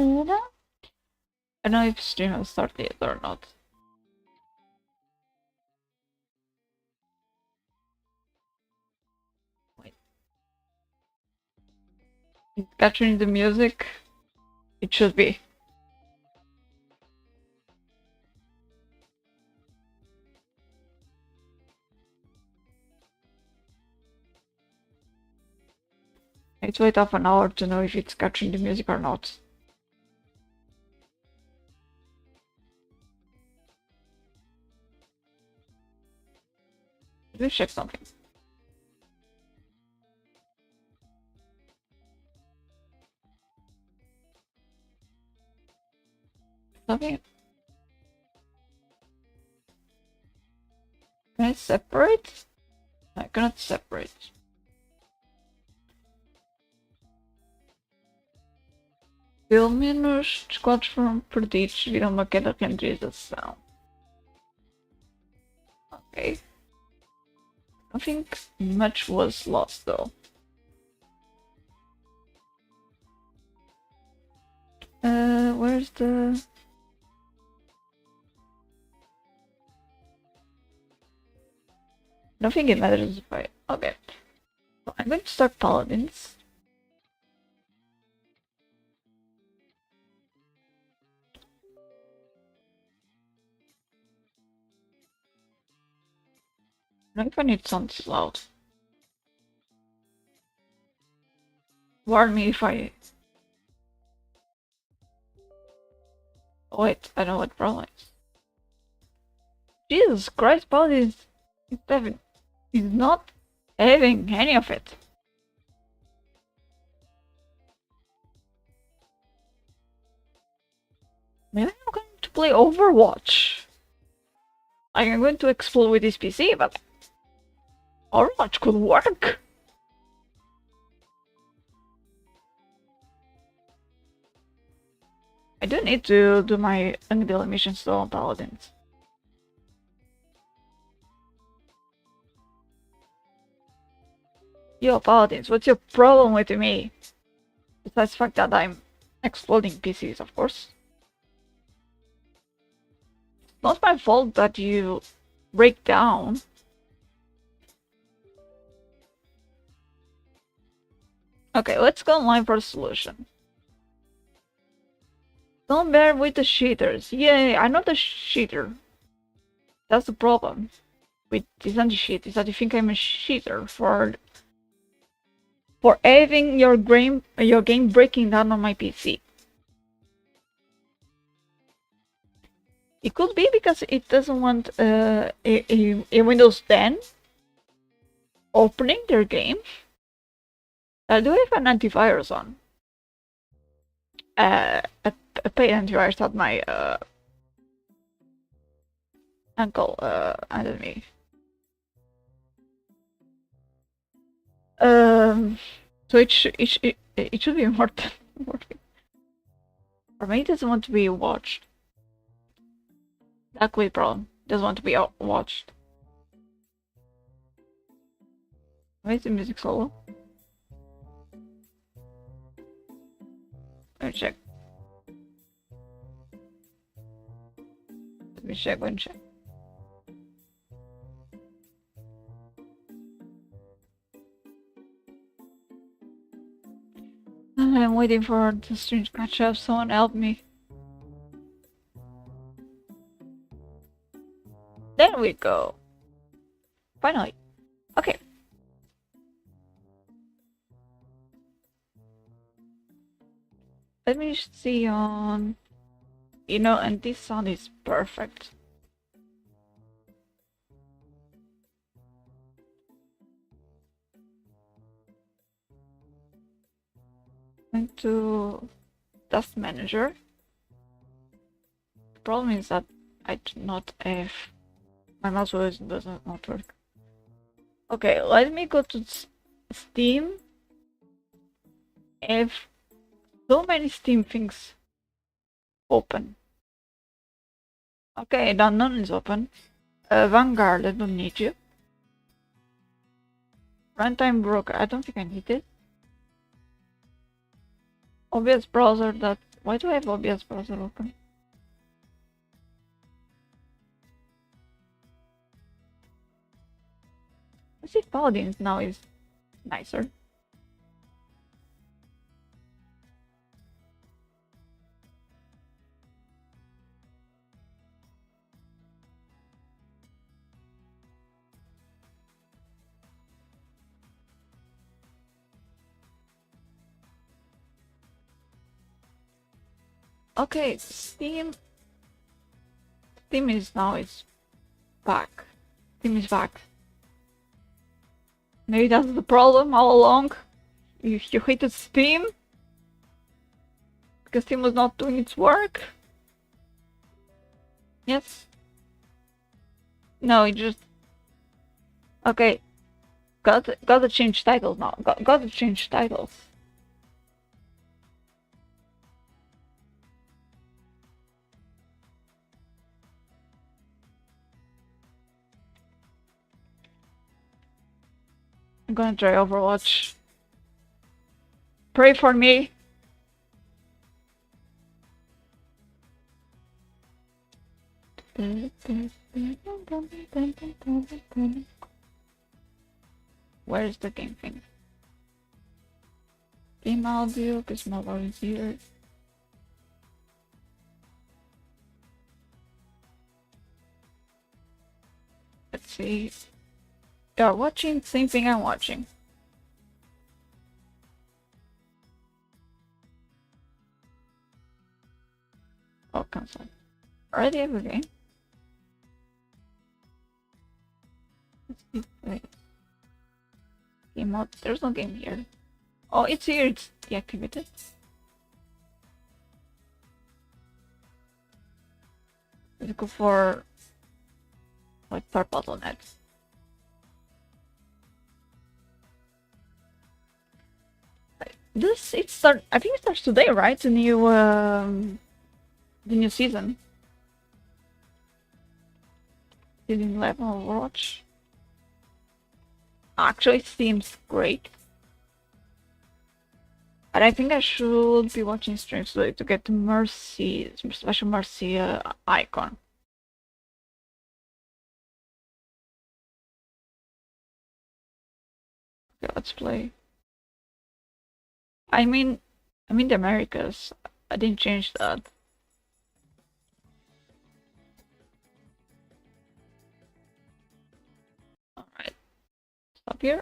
I don't know if stream has started or not. Wait. It's capturing the music? It should be. Let's wait half an hour to know if it's capturing the music or not. Let me check something. Something. Can I separate? I cannot separate. Pelo menos os quadros foram perdidos devido a uma queda de renderização. Okay. I don't think much was lost though. Where's the... I don't think it matters if I... Okay. So I'm going to start Paladins. I don't know if I need sound loud. Warn me if I... Oh, wait, I know what problem is. Jesus Christ, Paladins is not having any of it. Maybe I'm going to play Overwatch. I'm going to explode with this PC, but Overwatch could work. I do need to do my undeal missions though on Paladins. Yo, Paladins, what's your problem with me? Besides the fact that I'm exploding PCs, of course. It's not my fault that you break down. Okay, let's go online for a solution. Don't bear with the cheaters. Yay, I'm not a cheater. That's the problem with this anti-cheat, is that you think I'm a cheater for having your game breaking down on my PC. It could be because it doesn't want a Windows 10 opening their game. I do have an antivirus on. A paid antivirus that my uncle handed me. So it should be more than working. Or maybe it doesn't want to be watched. That could be the problem. It doesn't want to be watched. Why is the music solo? Let me check. Let me check. I'm waiting for the stream to catch up. Someone help me. There we go. Finally. Okay. Let me see on... You know, and this sound is perfect. Going to Task Manager. The problem is that I do not have... My mouse does not work. Okay, let me go to Steam. I have so many Steam things open. Okay, now none is open. Vanguard, I don't need you. Runtime Broker, I don't think I need it. Obvious browser, that Why do I have OBS browser open? Let's see if Paladins now is nicer. Okay, Steam is now is back. Steam is back. Maybe that's the problem all along. You hated Steam because Steam was not doing its work. Yes. No, it just okay. Gotta change titles now. Gotta change titles. I'm gonna try Overwatch. Pray for me. Where is the game thing? Game audio, because my audio is here. Let's see. You're watching, same thing I'm watching. Oh, console. Already have a game. Let's see. Wait. Game mode. There's no game here. Oh, it's here. It's deactivated. Let's go for like start bottlenecks. This I think it starts today, right? The new season. Season 11 Overwatch. Actually, it seems great. But I think I should be watching streams today to get the Mercy, special Mercy icon. Okay, let's play. I'm in the Americas. I didn't change that. Alright. Stop here.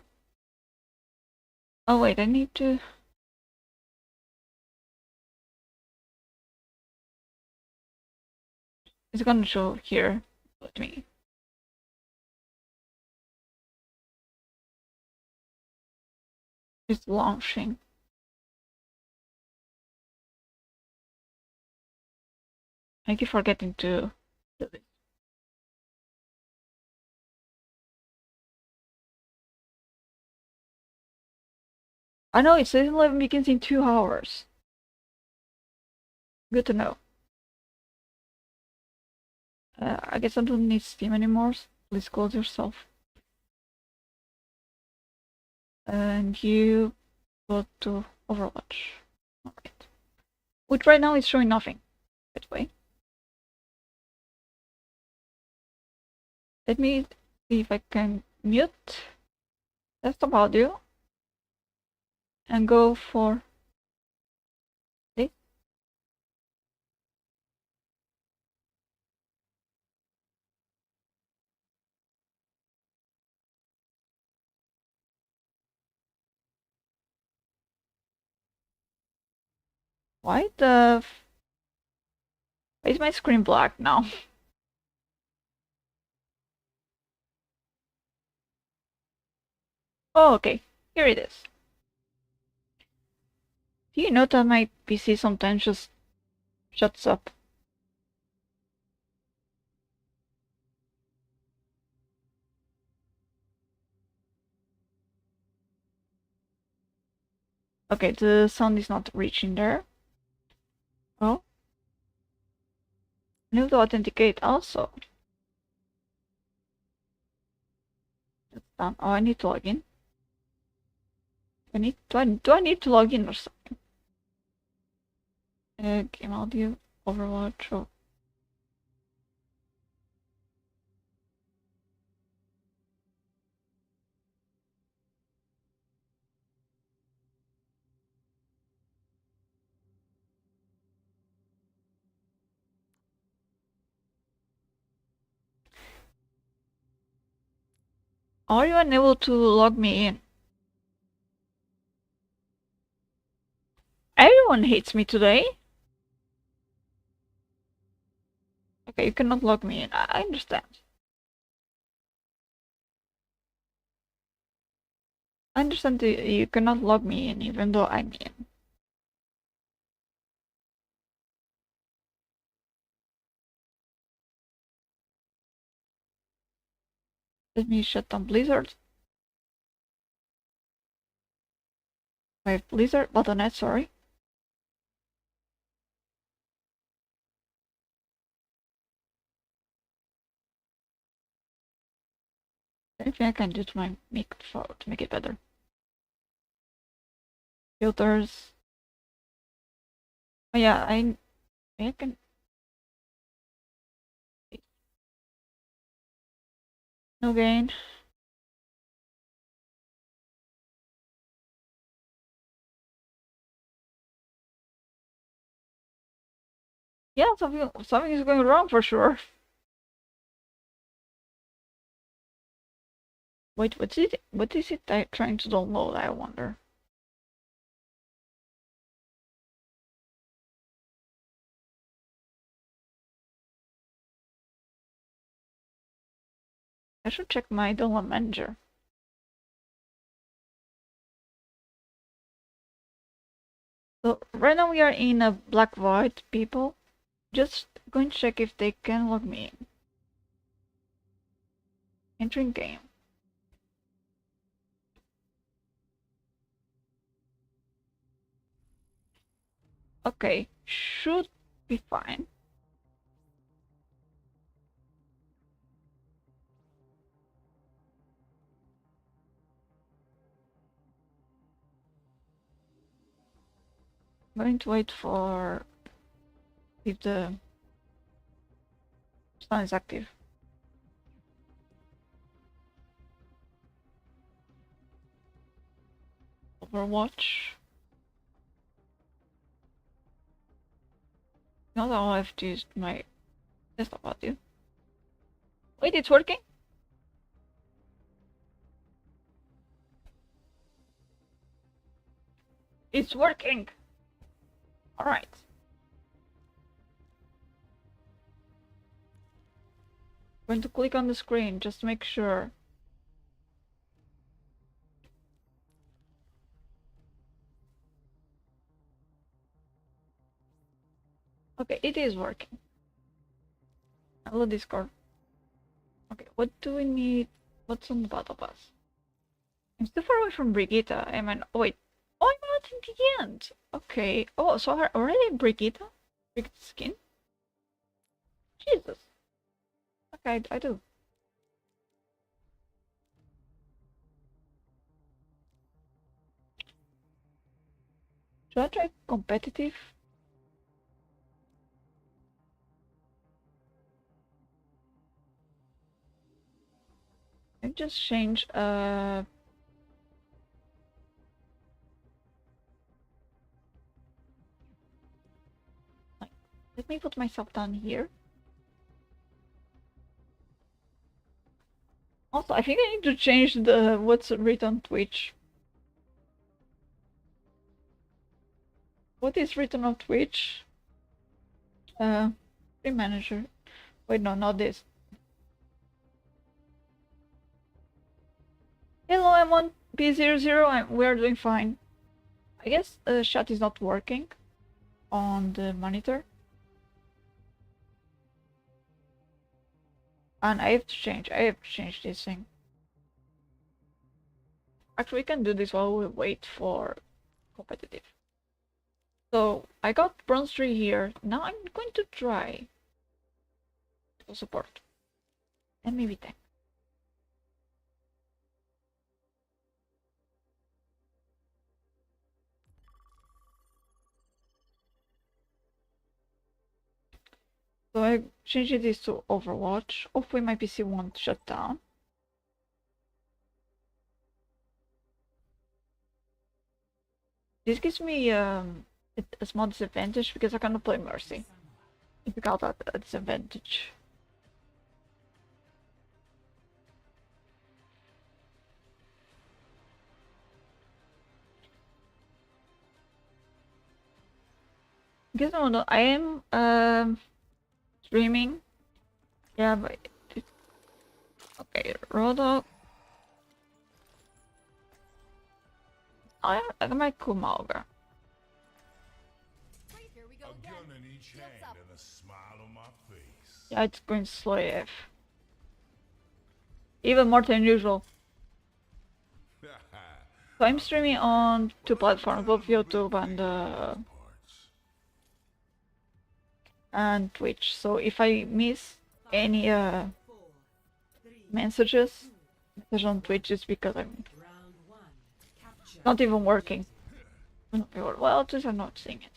Oh wait, I need to... It's gonna show here. Let me... It's launching. I keep forgetting to do this. I know it says 11 begins in 2 hours. Good to know. I guess I don't need Steam anymore. Please close yourself. And you go to Overwatch. Alright. Which right now is showing nothing. By the way. Let me see if I can mute desktop audio and go for this. Why is my screen black now? Oh, okay. Here it is. Do you know that my PC sometimes just shuts up? Okay, the sound is not reaching there. Oh. I need to authenticate also. That's done. Oh, I need to log in. Do I need to log in or something? Game audio, Overwatch. Oh. Are you unable to log me in? Everyone hates me today. Okay, you cannot log me in. I understand. I understand you cannot log me in even though I'm in. Let me shut down Blizzard. I have Blizzard, Battle.net, sorry. Anything I can do to make it better. Filters. Oh yeah, I can. No gain. Yeah, something is going wrong for sure. Wait, what is it trying to download, I wonder? I should check my download manager. So right now we are in a black void, people. Just going to check if they can log me in. Entering game. Okay, should be fine. I'm going to wait for if the sun is active. Overwatch. Now I'll have to use my desktop audio. Wait, it's working? It's working! Alright. Going to click on the screen just to make sure. Okay, it is working. Hello, Discord. Okay, what do we need? What's on the battle pass? I'm still far away from Brigitte. Oh wait. Oh, I'm not in the end. Okay. Oh, so already Brigitte? Brigitte skin? Jesus. Okay, I do. Should I try competitive? I just change like, let me put myself down here. Also, I think I need to change the what's written on Twitch. What is written on Twitch? Free manager. Wait, no, not this. Hello, I'm on P00. We're doing fine. I guess the chat is not working on the monitor. And I have to change this thing. Actually, we can do this while we wait for competitive. So I got bronze 3 here. Now I'm going to try to support. And maybe tank. So I changed this to Overwatch. Hopefully my PC won't shut down. This gives me a small disadvantage because I cannot play Mercy. It got a disadvantage. Because no, I am streaming. Yeah, but okay, Rodok. I might come over. Yeah, it's going slow AF. Even more than usual. So I'm streaming on 2 platforms, both YouTube and Twitch. So if I miss any message on Twitch, it's because I'm not even working. Well, just I'm not seeing it.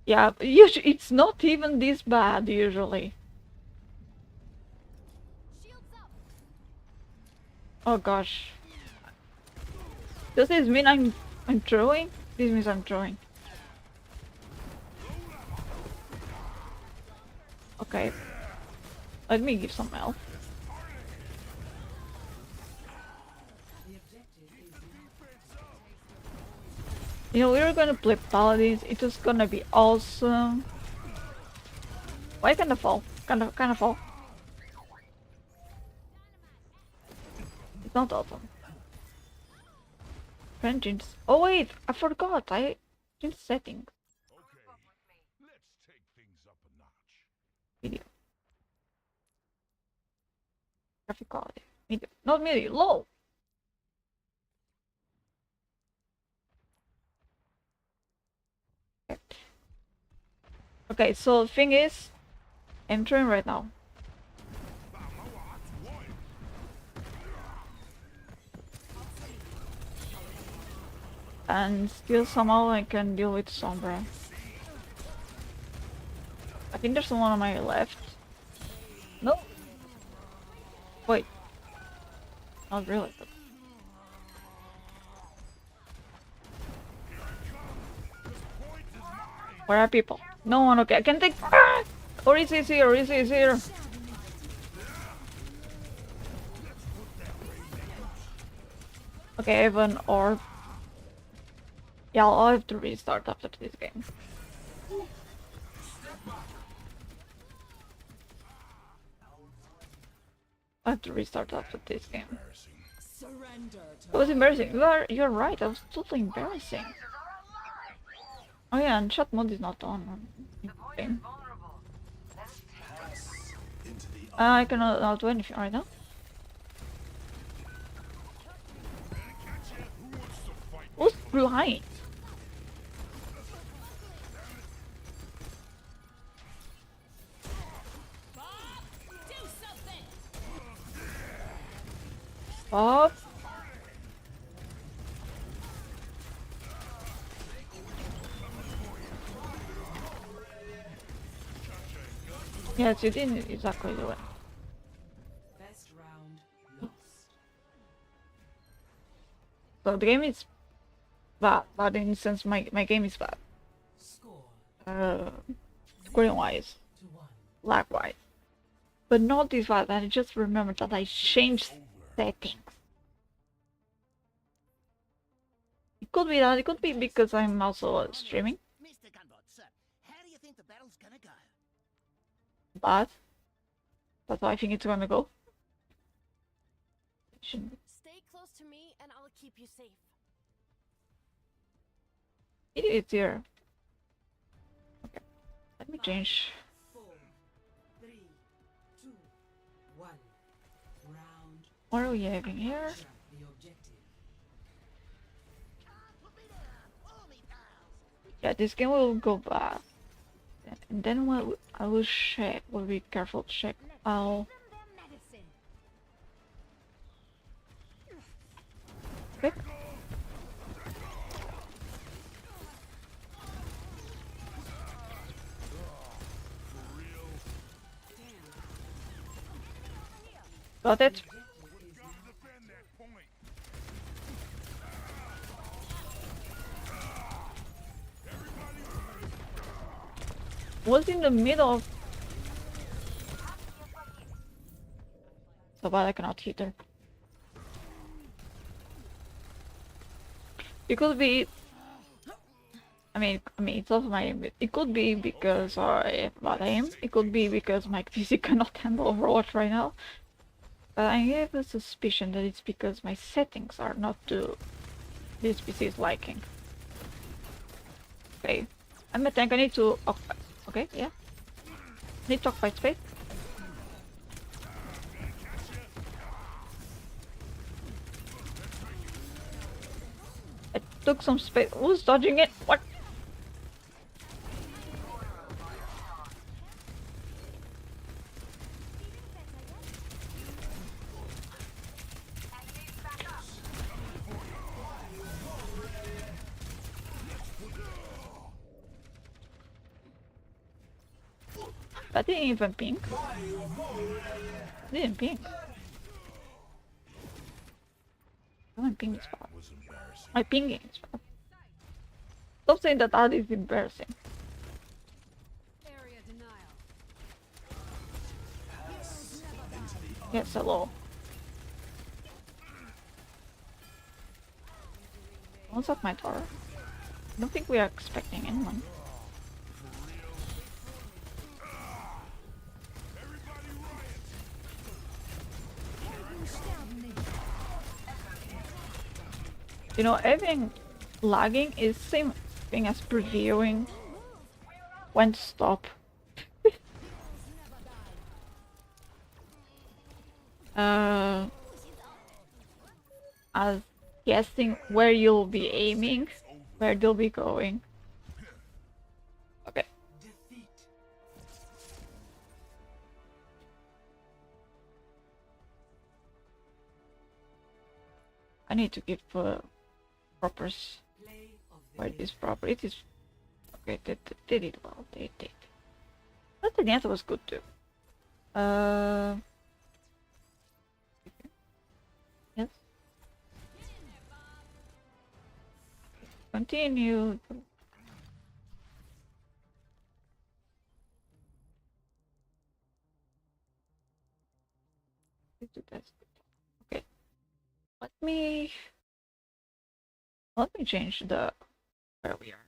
Yeah, usually it's not even this bad usually. Oh gosh. Does this mean I'm throwing? This means I'm throwing. Okay. Let me give some health. You know, we were gonna play paladins. It was gonna be awesome. Why kinda fall? Kinda fall. It's not awesome. Engines. Oh wait, I forgot. I changed settings. Let's take things up a notch. Video. Graphic quality. Medium. Not medium. Low. Okay, so the thing is, I'm trying right now. And still somehow I can deal with Sombra. I think there's someone on my left. No. Wait. Not really. But... Where are people? No one. Okay, I can take. Ah! Orisa is here. Orisa is here. Okay, I have an orb. Yeah, I'll have to restart after this game. I have to restart after this game. It was embarrassing. You're right. I was totally embarrassing. Oh yeah, and chat mode is not on. Game. I cannot do anything right now. Who's behind? Bob? Yes, you didn't exactly do it. So the game is bad, but in a sense my game is bad. Scoring wise, lag wise. But not this bad, I just remembered that I changed settings. It could be that, it could be because I'm also streaming. Mr. Gunbot, sir, how do you think the battle's gonna go? But that's how I think it's gonna go. Shouldn't... Stay close to me and I'll keep you safe. It's here. Okay. Let me change. 4, 3, 2, 1. Round. What are we having here? The objective. Yeah, this game will go bad. And then what I will check. We'll be careful to check. I'll... Quick. Got it. Defend that point. Was in the middle of... So bad I cannot hit her. It could be... I mean, it's also my aim. It could be because I have bad aim. It could be because my PC cannot handle Overwatch right now. But I have a suspicion that it's because my settings are not to this PC's liking. Okay. I'm a tank, I need to... Okay, yeah. Need to occupied space. I took some space. Who's dodging it? What? That didn't even ping. Didn't ping. I'm pinging this spot. Was embarrassing. My pinging is bad. Stop saying that is embarrassing. Area denial. Yes, hello. What's up, my tower? I don't think we are expecting anyone. You know, having lagging is same thing as previewing when to stop. As guessing where you'll be aiming, where they'll be going. Okay. Defeat. I need to give proper Play of the where it game. is proper. It is okay. They did well. They did. But the answer was good too. Yes. Continue. Okay. Let me change the where we are.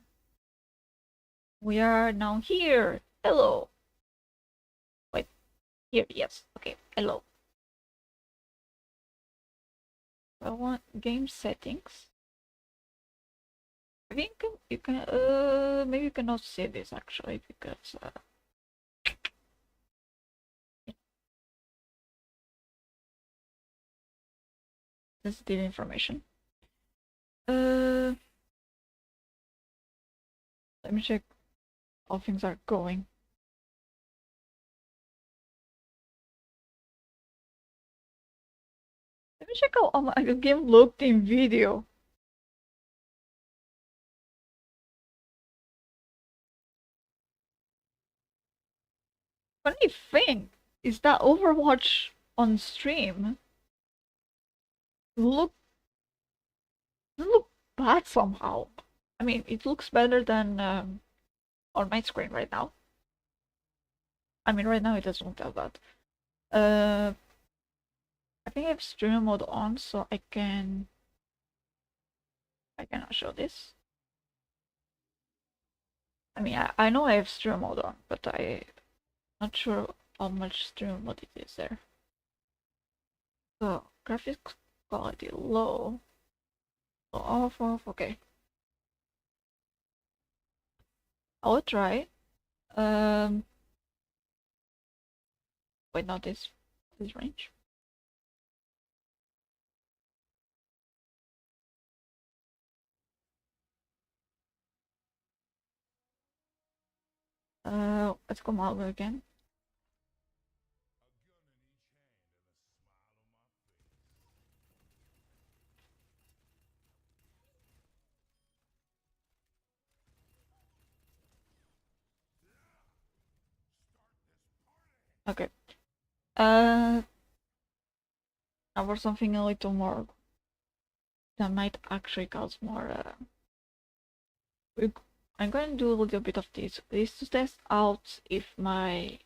We are now here. Hello. Wait. Here. Yes. Okay. Hello. I want game settings. I think you can maybe you cannot see this actually because sensitive information. Let me check how things are going. Let me check how my game looked in video. Funny thing is that Overwatch on stream look bad somehow. I mean, it looks better than on my screen right now. I mean, right now it doesn't look that bad. I think I have stream mode on, so I cannot show this. I mean, I know I have stream mode on, but I'm not sure how much stream mode it is there. So graphics quality low. So off, okay. I will try. Wait, not this range. Let's go Malgo again. Okay. Now for something a little more that might actually cause more. I'm going to do a little bit of this to test out if my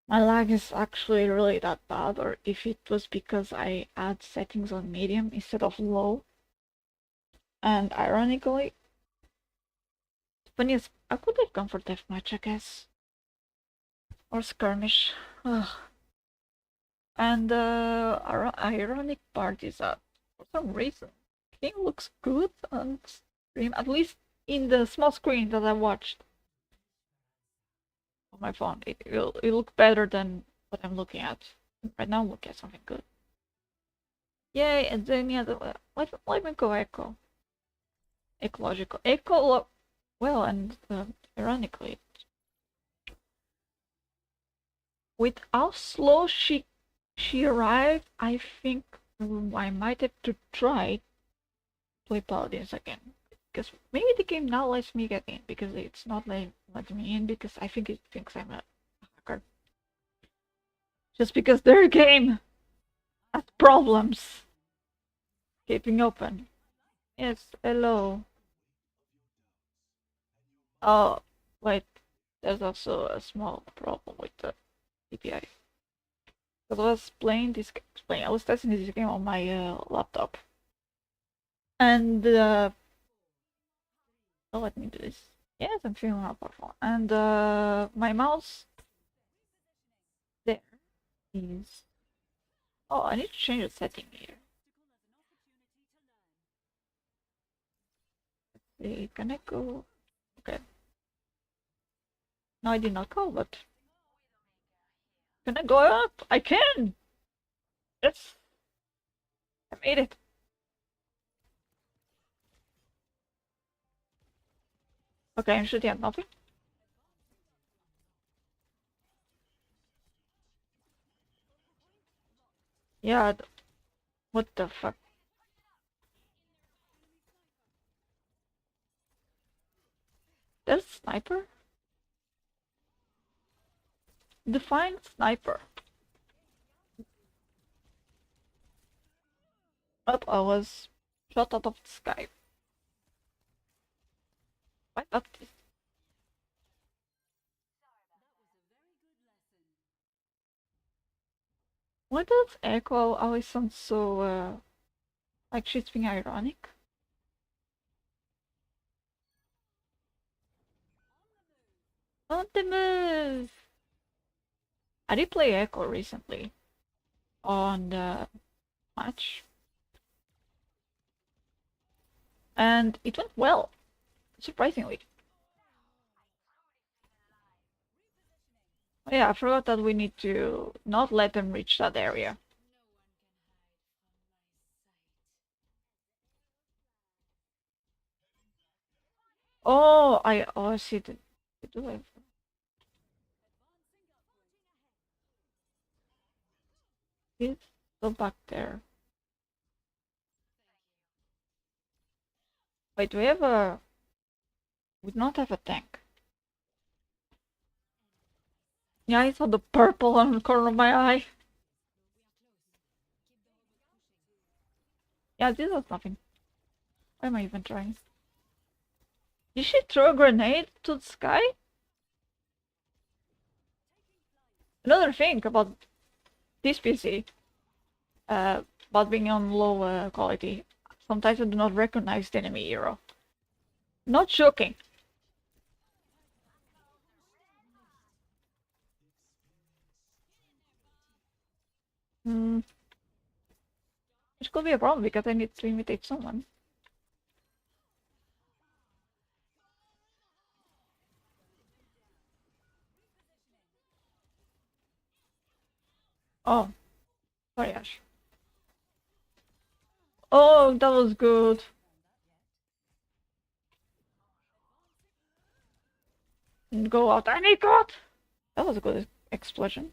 lag is actually really that bad, or if it was because I had settings on medium instead of low. And ironically, the funny is, I could have gone for deathmatch, I guess, or skirmish. Ugh. And the ironic part is that for some reason, the game looks good on stream, at least in the small screen that I watched on my phone. It looked better than what I'm looking at right now. Look at something good. Yay! And then yeah, let me go echo. Ecological echo. Well, and ironically, with how slow she arrived, I think I might have to try play Paladins again. Because maybe the game now lets me get in, because it's not letting me in because I think it thinks I'm a hacker. Just because their game has problems keeping open. Yes, hello. Oh, wait, there's also a small problem with the API. Because I was I was testing this game on my laptop. And oh, let me do this. Yes, I'm feeling more powerful. And my mouse there is. Oh, I need to change the setting here. Let's see, can I go? Okay. No, I did not go, but can I go up? I can. Yes, I made it. Okay, I'm shooting at nothing. Yeah. What the fuck? There's a sniper? Define sniper. Oh, I was shot out of the sky. Why not this? Why does Echo always sound so, like she's being ironic? On the move! I did play Echo recently on the match. And it went well, surprisingly. Oh, yeah, I forgot that we need to not let them reach that area. Oh, I see the do it. He's still back there. Wait, we do not have a tank. Yeah, I saw the purple on the corner of my eye. Yeah, this was nothing. Why am I even trying? Did she throw a grenade to the sky? Another thing about this PC, about being on low quality, sometimes I do not recognize the enemy hero. Not joking. Hmm. Which could be a problem because I need to imitate someone. Oh, sorry, Ash. Oh, that was good. And go out and he got. That was a good explosion.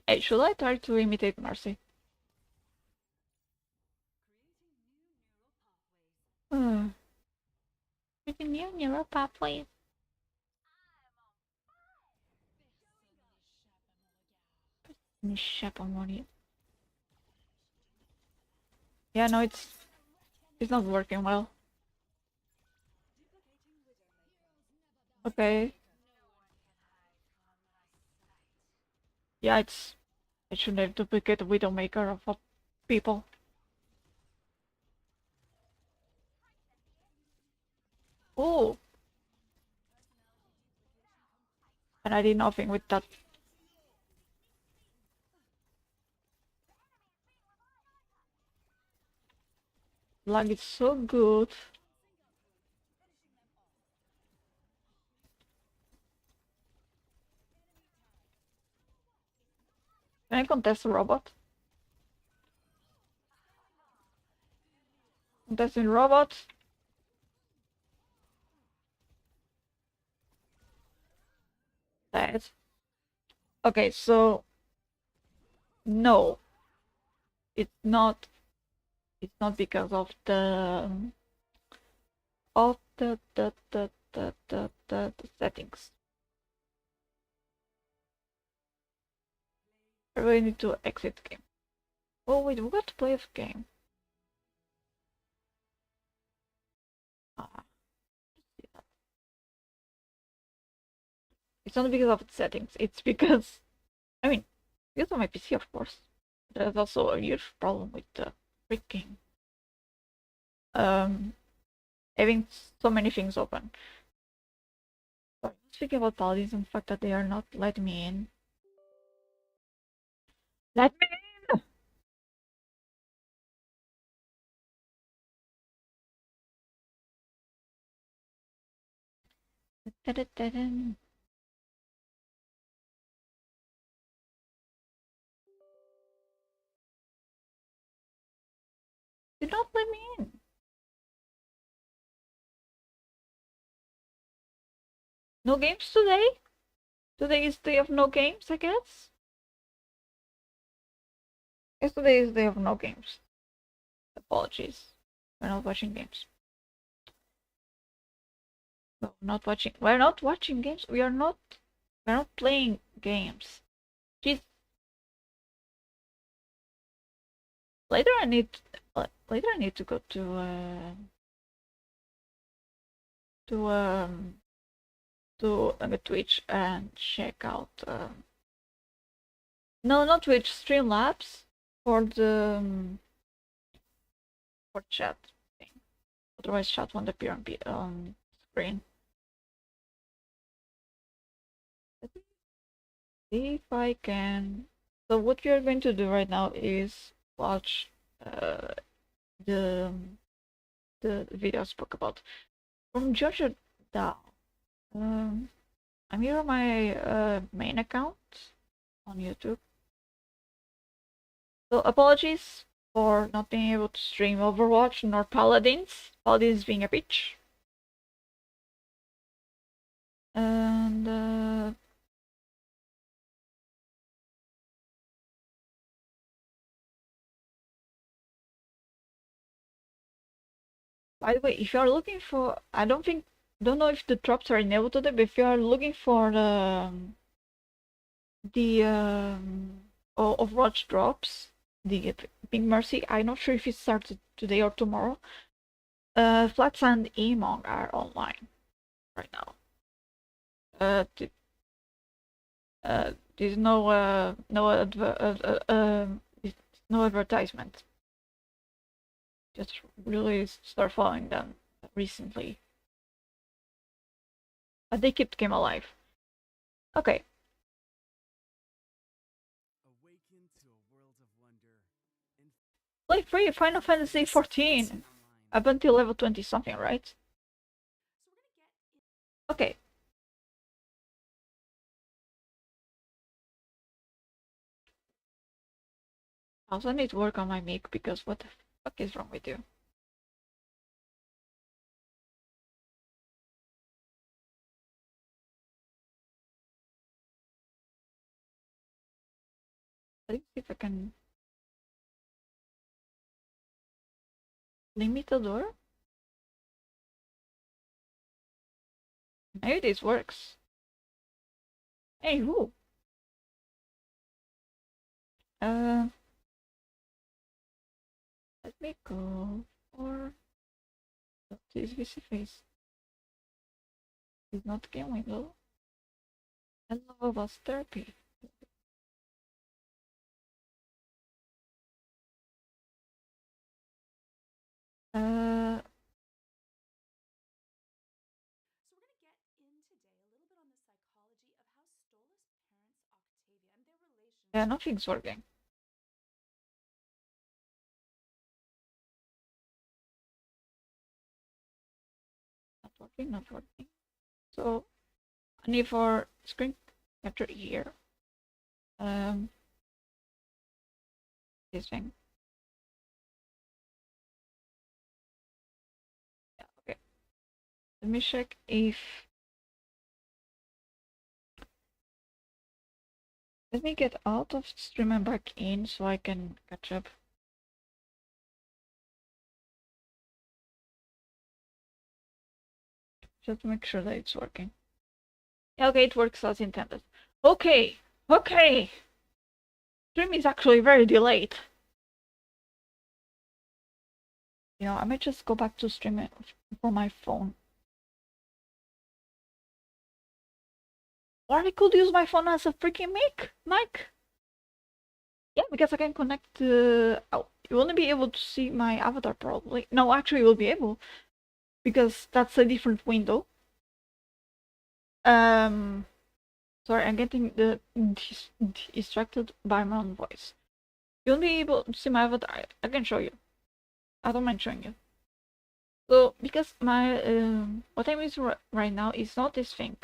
Hey, should I try to imitate Mercy? Hmm. Pretty new neural pathways. Any shop on money. Yeah, no, it's not working well. Okay. Yeah, it should have duplicate the Widowmaker of all people. Oh, and I did nothing with that. Lag is so good. Can I contest a robot? Contesting robots. That. Okay, so no, it's not. It's not because of the settings. I really need to exit the game. Oh wait, we got to play a game. Ah, it's not because of the settings. It's because, I mean, because of my PC, of course. There's also a huge problem with the freaking having so many things open. But speaking about paladins and the fact that they are not letting me in. Let me in! Da-da-da-da. Do not let me in. No games today? Today is day of no games, I guess? Yes, today is day of no games. Apologies. We're not watching games. No, not watching. We're not watching games. We're not playing games. Jeez. Later I need to go to Twitch and check out no, not Twitch, Streamlabs for the for chat thing. Otherwise chat won't appear on screen. Let's see if I can. So what we are going to do right now is watch the video I spoke about from Georgia Dow. I'm here on my main account on YouTube. So apologies for not being able to stream Overwatch nor Paladins. Paladins being a bitch. And by the way, if you are looking for, don't know if the drops are enabled today, but if you are looking for the Overwatch drops, the Pink Mercy, I'm not sure if it started today or tomorrow. Flats and Emong are online right now. There's no advertisement. Just really start following them recently. But they kept the game alive. Okay. Awaken to a world of wonder. Play free Final Fantasy 14 up until level 20 something, right? Okay. I also need to work on my mic because what the fuck is wrong with you? Let's see if I can limit the door. Maybe this works. Hey, who? Let me go for this VC face. It's not game window. Hello about therapy. So we're going to get in today a little bit on the psychology of how Stola's parents, Octavia, and their relationship. Yeah, nothing's working. Not working. So I need for screen capture here. This thing. Yeah, okay. Let me check if. Let me get out of stream and back in so I can catch up. Just to make sure that it's working. Yeah, okay, it works as intended. Okay, okay. Stream is actually very delayed. You know, I might just go back to streaming from my phone. Or I could use my phone as a freaking mic. Yeah, because I can connect to. Oh, you won't be able to see my avatar probably. No, actually, you will be able, because that's a different window. Sorry, I'm getting distracted by my own voice. You'll be able to see my avatar. I can show you. I don't mind showing you. So, because my what I'm using right now is not this thing.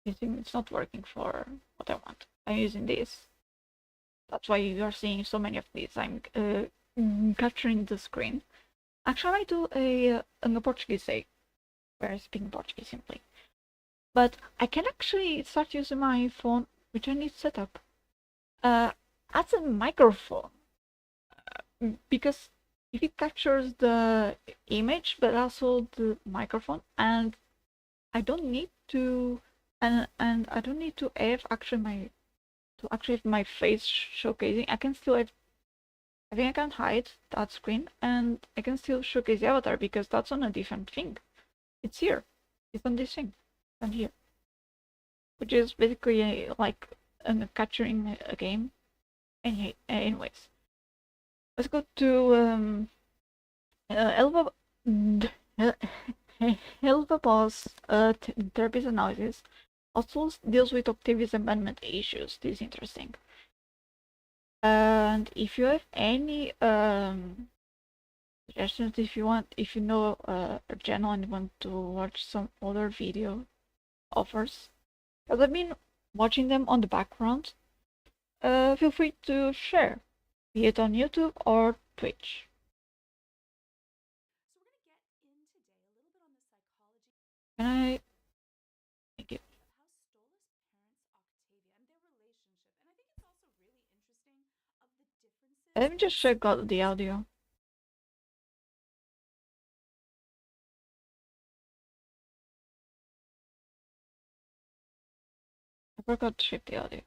It's not working for what I want. I'm using this. That's why you are seeing so many of these. I'm capturing the screen. Actually, I might do a Portuguese say, where I speak Portuguese simply. But I can actually start using my phone, which I need set up, as a microphone. Because if it captures the image, but also the microphone, and I don't need to, and I don't need to have actually have my face showcasing. I can still have. I think I can hide that screen, and I can still showcase the avatar because that's on a different thing. It's here. It's on this thing, and here, which is basically like capturing a game. Anyways, let's go to Elva. Elva Boss therapist analysis also deals with Octavia's abandonment issues. This is interesting. And if you have any suggestions, if you know a channel and you want to watch some other video offers, because I've been watching them on the background, feel free to share, be it on YouTube or Twitch. So we're going to get in today a little bit on the psychology Can I make it? of how Stola's parents, Octavia, and their relationship. And I think it's also really interesting of the differences. Let me just check out the audio. I forgot to check the audio.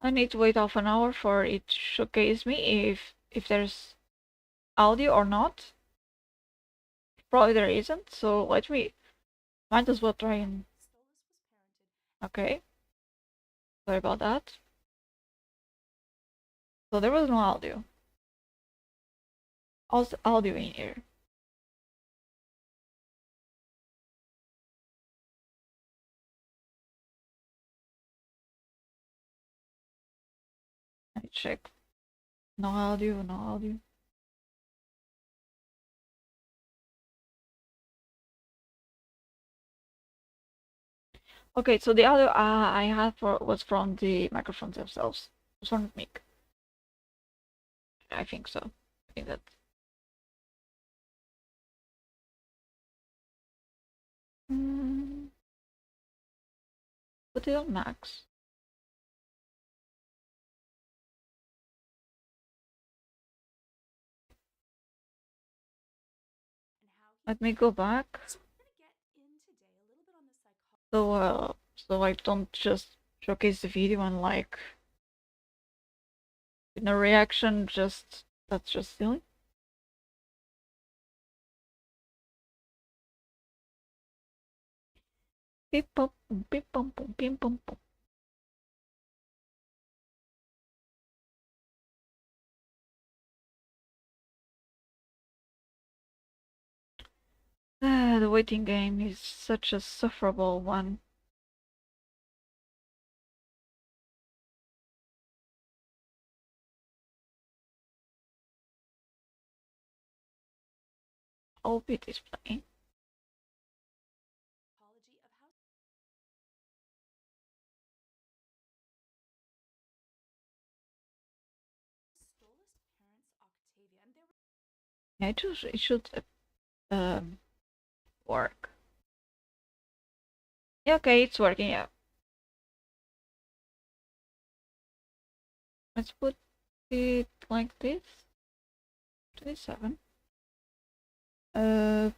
I need to wait half an hour for it to showcase me if there's audio or not. Probably there isn't, so let me might as well try and okay. Sorry about that. So there was no audio. Also audio in here. Let me check. No audio, no audio. Okay, so the audio I had was from the microphones themselves. It was from the mic. I think so. I think that. Put it on max. Let me go back. So we're gonna get in today a little bit on the psychology. So I don't just showcase the video and like no reaction. That's just silly. Beep bum beep bum bum beep bum bum. The waiting game is such a sufferable one. I'll be displaying. Psychology of how Stolas' parents Octavia, and there were Yeah, it should work. Yeah, okay, it's working. Yeah. Let's put it like this. 27. Let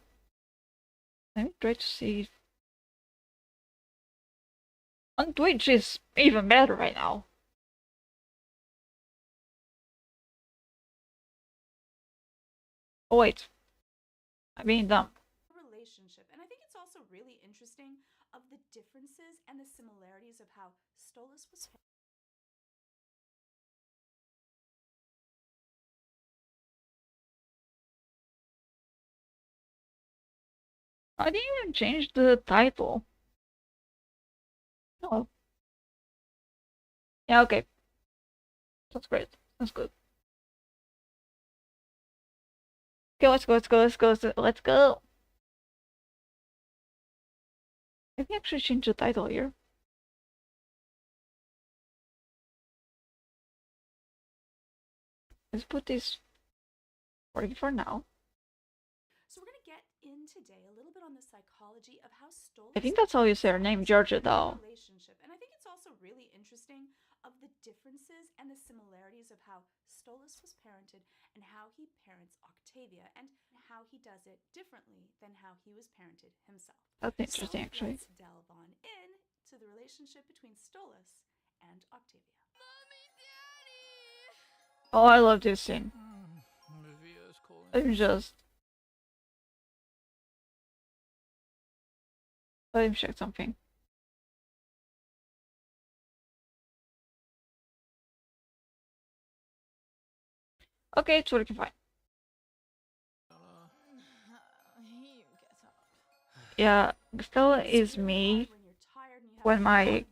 me try to see. On Twitch is even better right now. Oh wait, I'm being dumb. relationship, and I think it's also really interesting of the differences and the similarities of how Stolas was. I didn't even change the title. Oh. Yeah, okay. That's great. That's good. Okay, let's go, let's go, let's go, let's go. Let me actually change the title here. Let's put this working for now. So we're gonna get in today a little bit on the psychology of how Stolas. I think that's how you say her name, Georgia, though. Relationship, and I think it's also really interesting of the differences and the similarities of how Stolas was parented and how he parents Octavia, and how he does it differently than how he was parented himself. That's interesting, actually. Let's delve on in to the relationship between Stolas and Octavia. Oh, I love this scene. I'm just. Let me check something. Okay, it's working fine. Yeah, Stella is me when my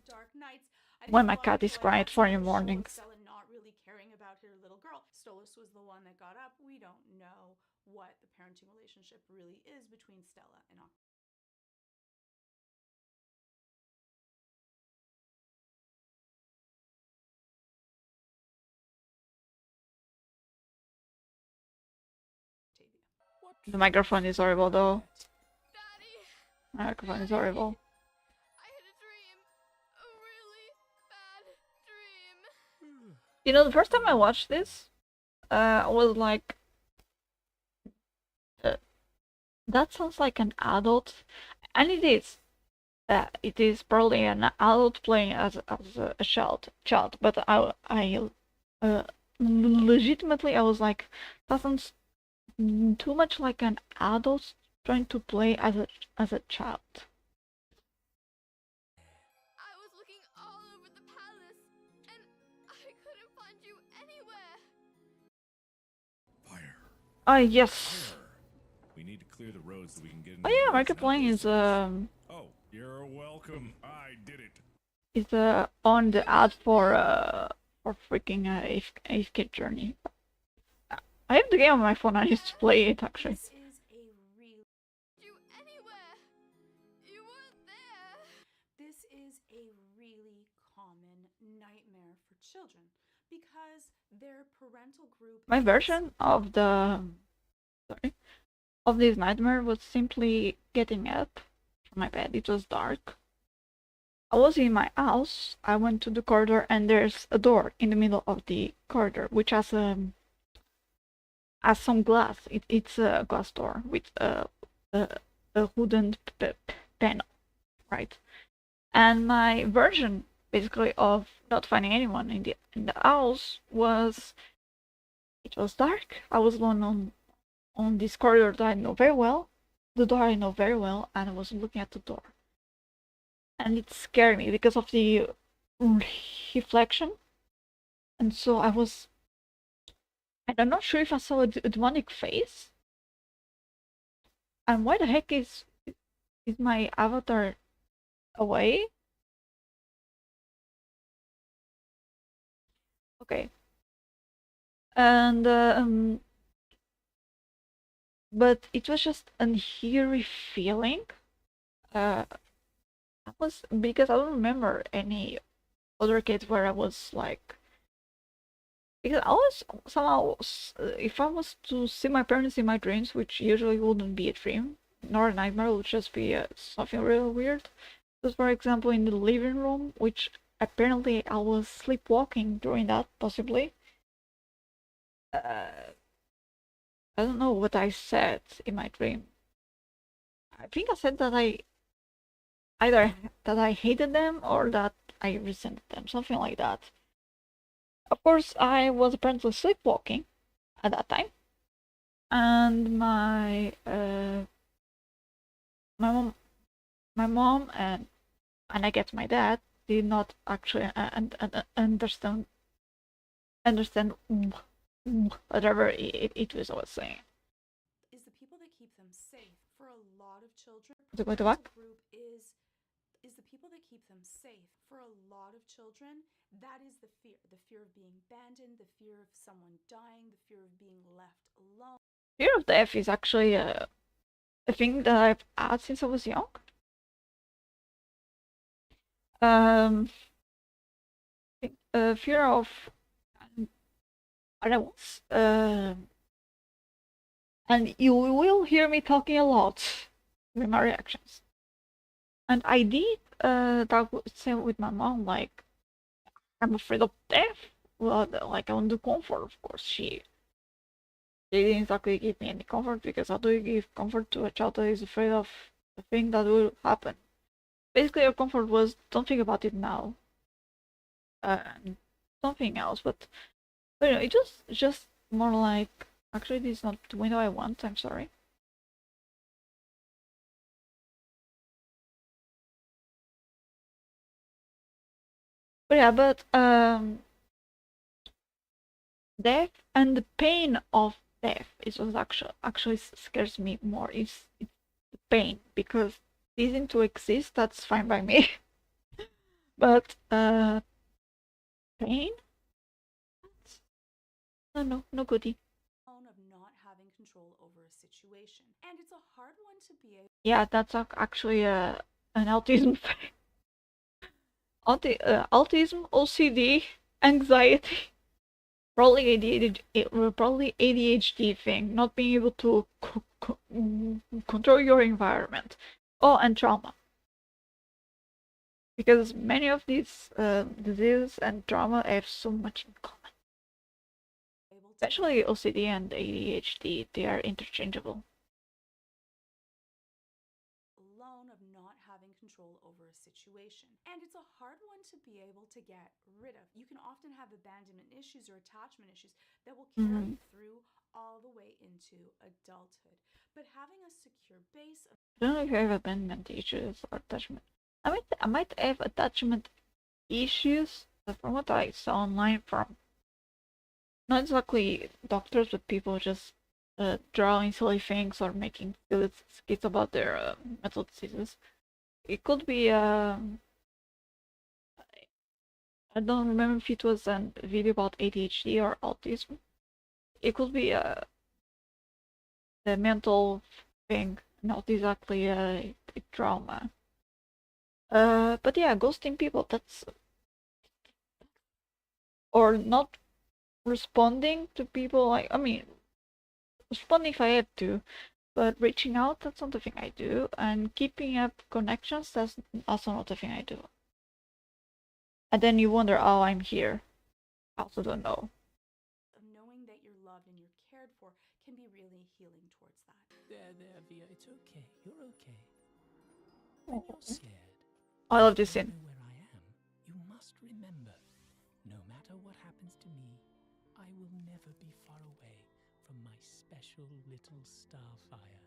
cat is crying at 4 in the morning. Stella not really caring about her little girl. Stolas was the one that got up. We don't know what the parenting relationship really is between Stella and Octavia. The microphone is horrible, though. My microphone is horrible. I had a dream. A really bad dream. You know, the first time I watched this, I was like, that sounds like an adult, and it is. It is probably an adult playing as a child, but I legitimately I was like, that sounds too much like an adult trying to play as a child. I was looking all over the palace, and I couldn't find you anywhere. Fire. Ah, yes. We need to clear the roads so we can get into Oh the yeah, woods and Markiplier is outposts. Oh, you're welcome. I did it. is on the ad for freaking AFK Journey. I have the game on my phone. I used to play it actually. This is a real. You anywhere? You weren't there. This is a really common nightmare for children because their parental group. My version of this nightmare was simply getting up from my bed. It was dark. I was in my house. I went to the corridor and there's a door in the middle of the corridor, which has some glass. It's a glass door with a wooden panel, right? And my version, basically, of not finding anyone in the house was it was dark. I was alone on this corridor that I know very well, the door I know very well, and I was looking at the door, and it scared me because of the reflection, and so I'm not sure if I saw a demonic face, and why the heck is my avatar away? Okay. And but it was just an eerie feeling. I was because I don't remember any other case where I was like, because I was somehow, if I was to see my parents in my dreams, which usually wouldn't be a dream nor a nightmare, it would just be something real weird. Because, for example, in the living room, which apparently I was sleepwalking during that, possibly. I don't know what I said in my dream. I think I said that either that I hated them or that I resented them, something like that. Of course, I was apparently sleepwalking at that time, and my mom and I guess my dad did not actually understand whatever it was I was saying. Is the people that keep them safe for a lot of children. To go to back? Group is the people that keep them safe for a lot of children. That is the fear of being abandoned, the fear of someone dying, the fear of being left alone. Fear of death is actually a thing that I've had since I was young. Fear of animals. And you will hear me talking a lot with my reactions. And I did talk with my mom, like, I'm afraid of death. Well, like, I want to comfort, of course. She didn't exactly give me any comfort, because how do you give comfort to a child that is afraid of the thing that will happen? Basically, her comfort was, don't think about it now. Something else, but you know, it just more like, actually, this is not the window I want, I'm sorry. But yeah, death and the pain of death is what actually scares me more. It's the pain, because ceasing to exist, that's fine by me. But pain? No goodie. Of not having control over a situation, and it's a hard one to be able. Yeah, that's actually an autism thing. Autism, OCD, anxiety. Probably ADHD thing, not being able to control your environment. Oh, and trauma. Because many of these diseases and trauma have so much in common. Especially OCD and ADHD, they are interchangeable. Alone of not having control over a situation. And it's a hard one to be able to get rid of. You can often have abandonment issues or attachment issues that will carry through all the way into adulthood. But having a secure base of. I don't know if you have abandonment issues or attachment. I might have attachment issues, but from what I saw online from not exactly doctors, but people just drawing silly things or making silly skits about their mental diseases. It could be I don't remember if it was a video about ADHD or autism. It could be the mental thing, not exactly a trauma. But yeah, ghosting people, that's, or not responding to people, like, I mean, responding if I had to, but reaching out, that's not the thing I do, and keeping up connections, that's also not the thing I do. And then you wonder, oh, I'm here. I also don't know. Of knowing that you're loved and you're cared for can be really healing towards that. There, Via. It's okay. You're okay. When you're scared, I love this don't scene. know where I am. You must remember, no matter what happens to me, I will never be far away from my special little starfire.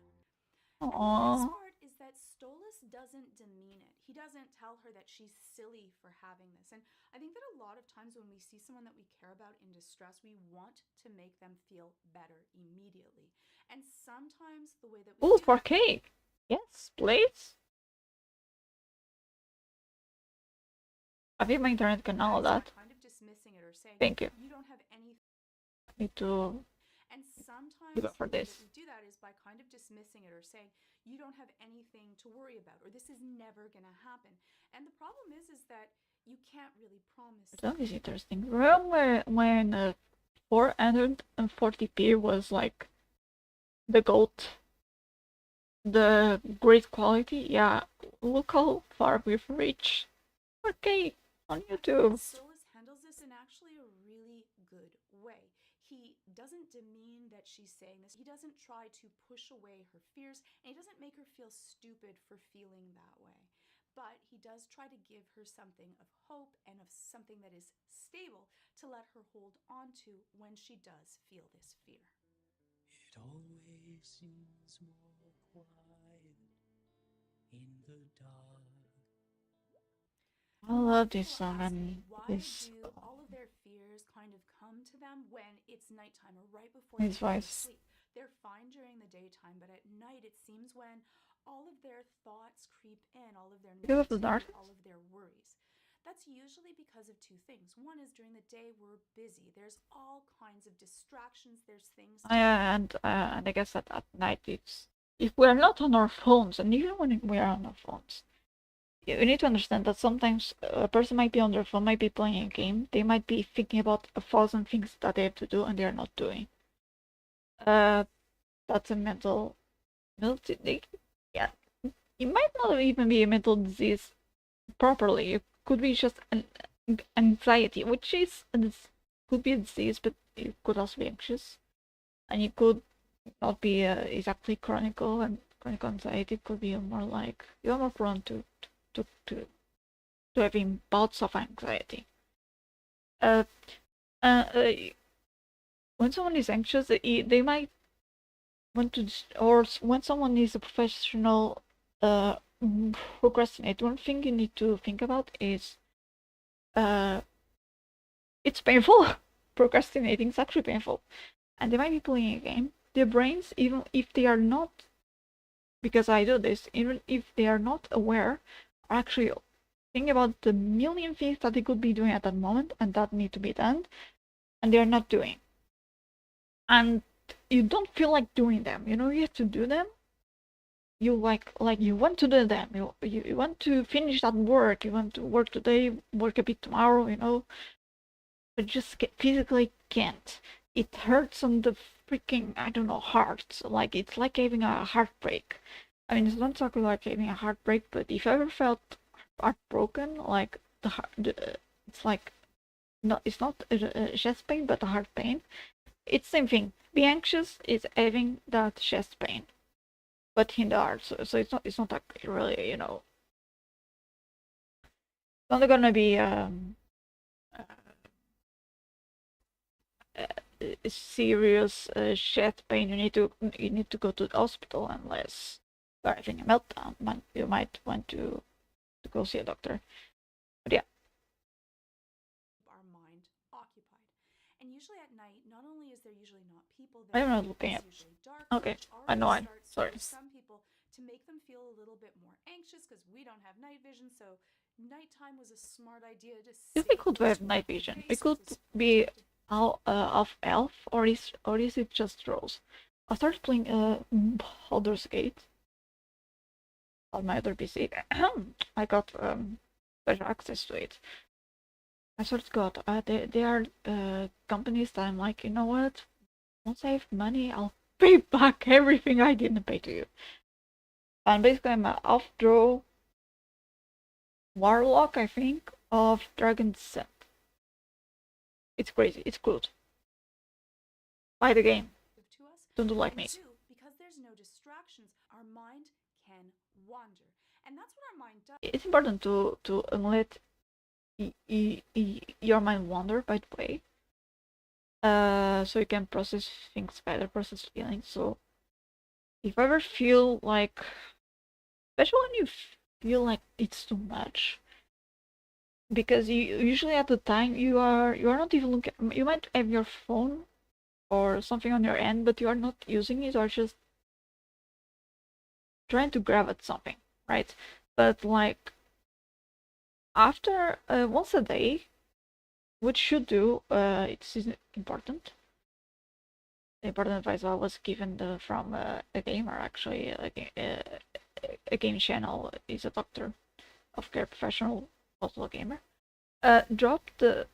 And the Aww. best part is that Stolas doesn't demean it. He doesn't tell her that she's silly for having this. And I think that a lot of times when we see someone that we care about in distress, we want to make them feel better immediately. And sometimes the way that we Ooh, do for that cake. Yes, please. I think my internet can handle is by that. kind of dismissing it or saying, Thank you. you don't have any. I need to And sometimes give up for the way this. that we do that is by kind of dismissing it or saying, you don't have anything to worry about, or this is never going to happen. And the problem is that you can't really promise. That is interesting. Remember when 440p was like the GOAT? The great quality? Yeah, look how far we've reached. Okay, on YouTube. Stolas handles this in actually a really good way. He doesn't demean that she's saying this. He doesn't try to push away her fears, and he doesn't make her feel stupid for feeling that way. But he does try to give her something of hope and of something that is stable to let her hold on to when she does feel this fear. It always seems more quiet in the dark. I love this People song ask and me, why this do all of their fears kind of come to them when it's nighttime or right before his they go to voice. sleep? They're fine during the daytime, but at night it seems when all of their thoughts creep in, all of their Because of the negativity, darkness? all of their worries. That's usually because of two things. One is during the day we're busy. There's all kinds of distractions. There's things. And I guess that at night it's if we're not on our phones, and even when we are on our phones, you need to understand that sometimes a person might be on their phone, might be playing a game, they might be thinking about 1,000 things that they have to do and they are not doing. That's a mental yeah. It might not even be a mental disease properly. It could be just an anxiety, which is could be a disease, but it could also be anxious, and it could not be exactly chronic anxiety. It could be more like you're more prone to having bouts of anxiety. Uh, uh, uh, when someone is anxious, they might want to, or when someone is a professional procrastinate. One thing you need to think about is it's painful. Procrastinating is actually painful, and they might be playing a game. Their brains, even if they are not, because I do this, even if they are not aware, are actually thinking about the million things that they could be doing at that moment and that need to be done, and they are not doing. And you don't feel like doing them. You know, you have to do them. You like you want to do them. You want to finish that work. You want to work today, work a bit tomorrow. You know, but just physically can't. It hurts on the freaking, I don't know, heart. Like it's like having a heartbreak. I mean, it's not exactly like having a heartbreak, but if you ever felt heartbroken, like it's like no, it's not a chest pain, but a heart pain. It's the same thing. Be anxious is having that chest pain, but in the heart. So it's not like really, you know, it's not gonna be a serious chest pain. You need to go to the hospital unless you're having a meltdown. You might want to go see a doctor. But yeah. Our mind occupied. And usually at night, not only is there usually not people there, I'm not looking it's at. usually dark, Okay, which I know. already starts Sorry. for some people to make them feel a little bit more anxious because we don't have night vision. So nighttime was a smart idea to If we could have night vision, we could be off elf, or is it just Rose? I started playing Baldur's Gate on my other PC. I got better access to it. I sort of got they are companies that I'm like, you know what? Once I have money, I'll pay back everything I didn't pay to you. And basically, I'm an off-draw warlock, I think, of Dragon Descent. It's crazy. It's good. Buy the game. to us. Don't do like And me. two, because there's no distraction mind can wander. And that's what our mind does. It's important to let your mind wander, by the way, so you can process things better, process feelings. So if you ever feel like, especially when you feel like it's too much, because you usually at the time you are not even looking, you might have your phone or something on your end, but you are not using it, or just trying to grab at something, right? But like after once a day, which should do, it's important. The important advice I was given from a gamer, actually, a game channel. Is a doctor of care professional, also a gamer. Drop the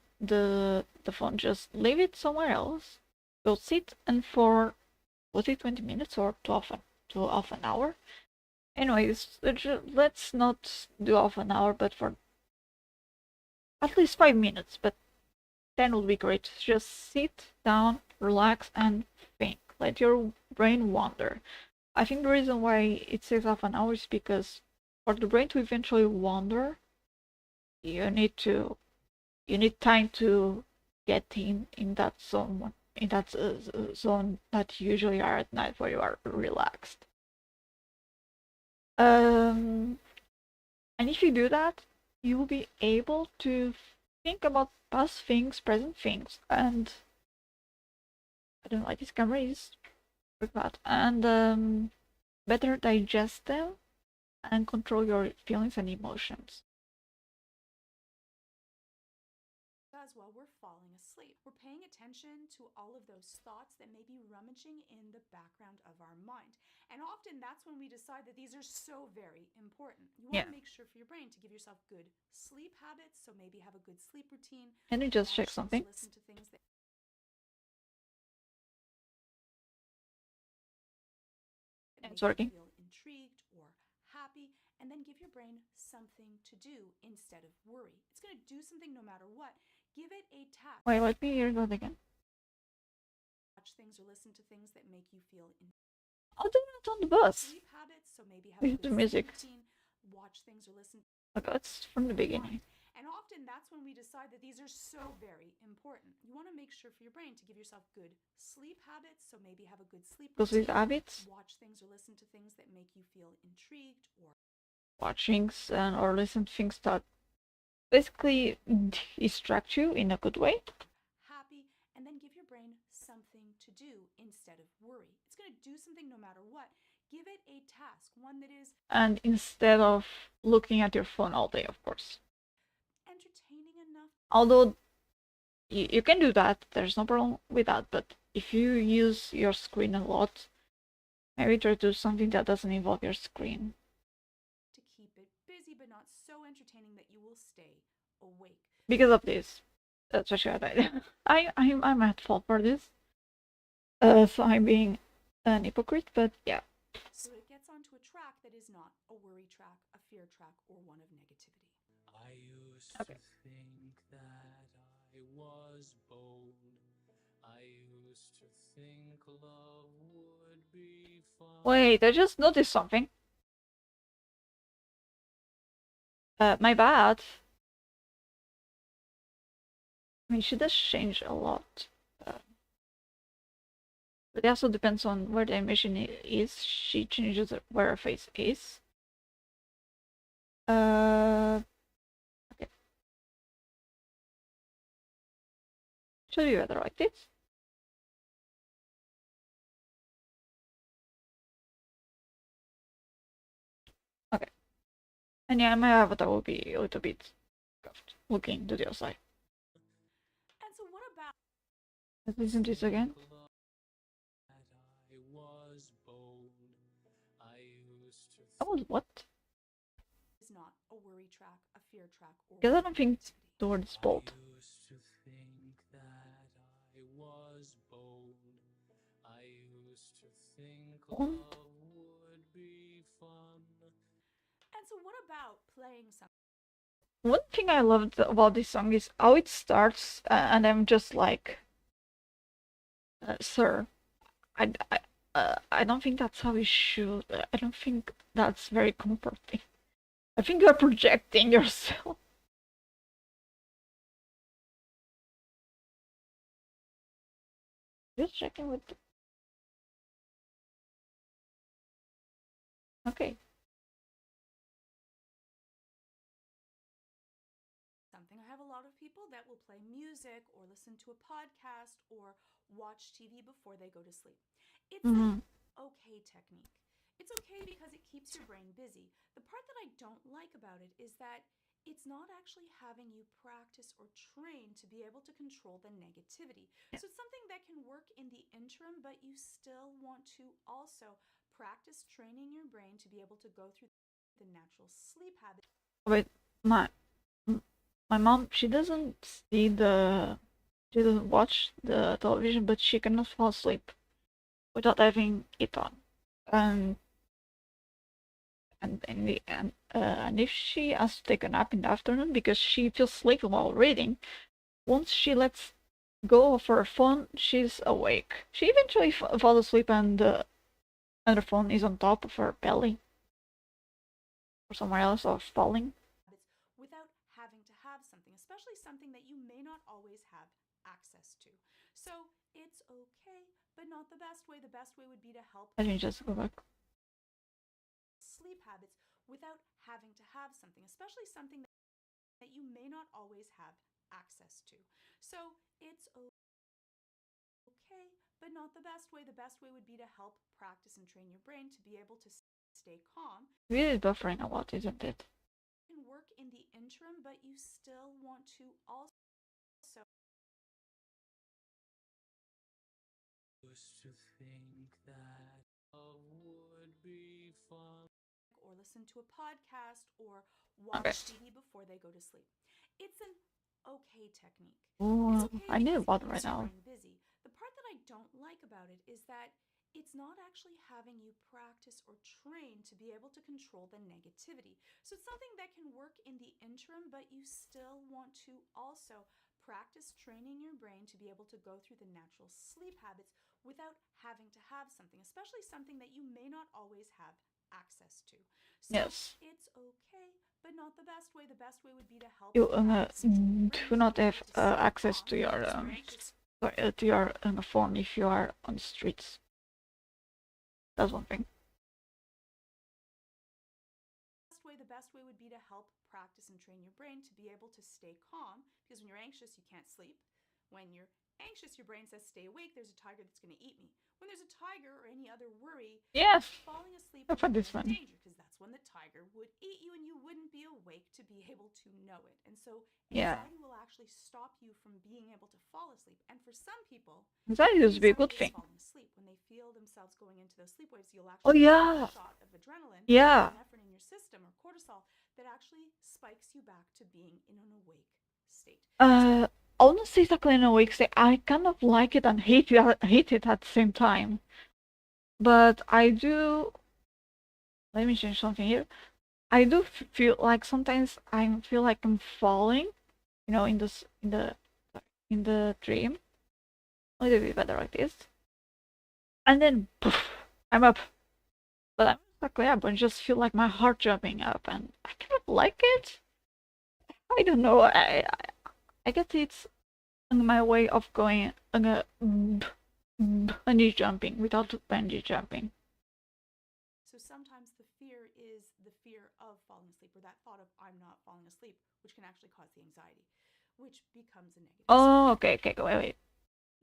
phone, just leave it somewhere else. Go sit, and for, was it 20 minutes or 12 an hour? Anyways, let's not do half an hour, but for at least 5 minutes, but 10 would be great. Just sit down, relax, and think. Let your brain wander. I think the reason why it says half an hour is because for the brain to eventually wander, you need time to get in that zone, zone that you usually are at night, where you are relaxed. And if you do that, you will be able to think about past things, present things, and I don't know why this camera is like that, and better digest them and control your feelings and emotions. While we're falling asleep, we're paying attention to all of those thoughts that may be rummaging in the background of our mind. And often that's when we decide that these are so very important. You want to make sure for your brain to give yourself good sleep habits, so maybe have a good sleep routine. Can you just check something? Listen to things that it's working. Feel intrigued or happy, and then give your brain something to do instead of worry. It's going to do something no matter what. Give it a task. Wait, let me hear that again. Watch things or listen to things that make you feel I'll do that on the bus. Sleep habits, so maybe have a good music. Routine, watch things or listen. Okay, it's from the beginning. And often that's when we decide that these are so very important. You want to make sure for your brain to give yourself good sleep habits, so maybe have a good sleep routine. Sleep habits. Watch things or listen to things that make you feel intrigued, or watch things or listen to things that basically distract you in a good way. Happy, and then give your brain something to do instead of worry. It's going to do something no matter what. Give it a task, one that is, and instead of looking at your phone all day, of course. Entertaining enough. Although you can do that, there's no problem with that, but if you use your screen a lot, maybe try to do something that doesn't involve your screen. To keep it busy, but not so entertaining that you will stay awake. Because of this. That's what I did. I'm at fault for this. So I'm being an hypocrite, but yeah. So it gets onto a track that is not a worry track, a fear track, or one of negativity. I used to think that I was bold. I used to think love would be fun. Wait, I just noticed something. My bad. I mean, she does change a lot. But it also depends on where the animation is. She changes where her face is. Okay. Should be better like this. Okay. And yeah, my avatar will be a little bit cuffed, looking to the other side. And so what about... Let's listen to this again. I was what? Is not a worry track, a fear track, or because I don't think the word is bold. I used to think that I was bold. I used to think love would be fun. And so what about playing some... One thing I loved about this song is how it starts, and I'm just like, sir, I don't think that's how you should. I don't think that's very comforting. I think you're projecting yourself. Just checking with. Okay. Something. I have a lot of people that will play music or listen to a podcast or watch TV before they go to sleep. It's an okay technique. It's okay because it keeps your brain busy. The part that I don't like about it is that it's not actually having you practice or train to be able to control the negativity. So it's something that can work in the interim, but you still want to also practice training your brain to be able to go through the natural sleep habit. Wait, my mom, she doesn't watch the television, but she cannot fall asleep without having it on. And if she has to take a nap in the afternoon because she feels sleepy while reading, once she lets go of her phone, she's awake. She eventually falls asleep and her phone is on top of her belly or somewhere else or falling. Without having to have something, especially something that you may not always have access to. So it's okay, but not the best way. The best way would be to help. Let me just go back. Sleep habits without having to have something, especially something that you may not always have access to. So it's okay, but not the best way. The best way would be to help practice and train your brain to be able to stay calm. It is buffering a lot, isn't it? Can work in the interim, but you still want to also Used to think that love would be fun. or listen to a podcast or watch TV before they go to sleep. It's an okay technique. Ooh, It's okay I need because water it right keeps your now. brain busy. The part that I don't like about it is that it's not actually having you practice or train to be able to control the negativity. So it's something that can work in the interim, but you still want to also practice training your brain to be able to go through the natural sleep habits without having to have something, especially something that you may not always have access to. So Yes. it's okay, but not the best way. The best way would be to help You practice and train your brain do not to be have able to stay access calm to your because you're anxious. phone if you are on the streets. That's one thing. The best way would be to help practice and train your brain to be able to stay calm because when you're anxious, you can't sleep. When you're anxious, your brain says, stay awake, there's a tiger that's going to eat me. When there's a tiger or any other worry, Yes. falling asleep I've would had be this in one. danger because that's when the tiger would eat you and you wouldn't be awake to be able to know it. And so anxiety will actually stop you from being able to fall asleep. And for some people, Anxiety used to be a good is thing. falling asleep. When they feel themselves going into those sleep waves, you'll actually get a shot of adrenaline, epinephrine in your system, or cortisol that actually spikes you back to being in an awake state. I wouldn't say exactly in a week. Say I kind of like it and hate it at the same time. But I do. Let me change something here. I do feel like sometimes I feel like I'm falling, you know, in the dream. A little bit better like this, and then poof, I'm up. But I'm not exactly up. I just feel like my heart jumping up, and I kind of like it. I don't know. I guess it's my way of going bungee jumping without bungee jumping. So sometimes the fear is the fear of falling asleep, or that thought of I'm not falling asleep, which can actually cause the anxiety, which becomes a negative. Oh, okay, wait.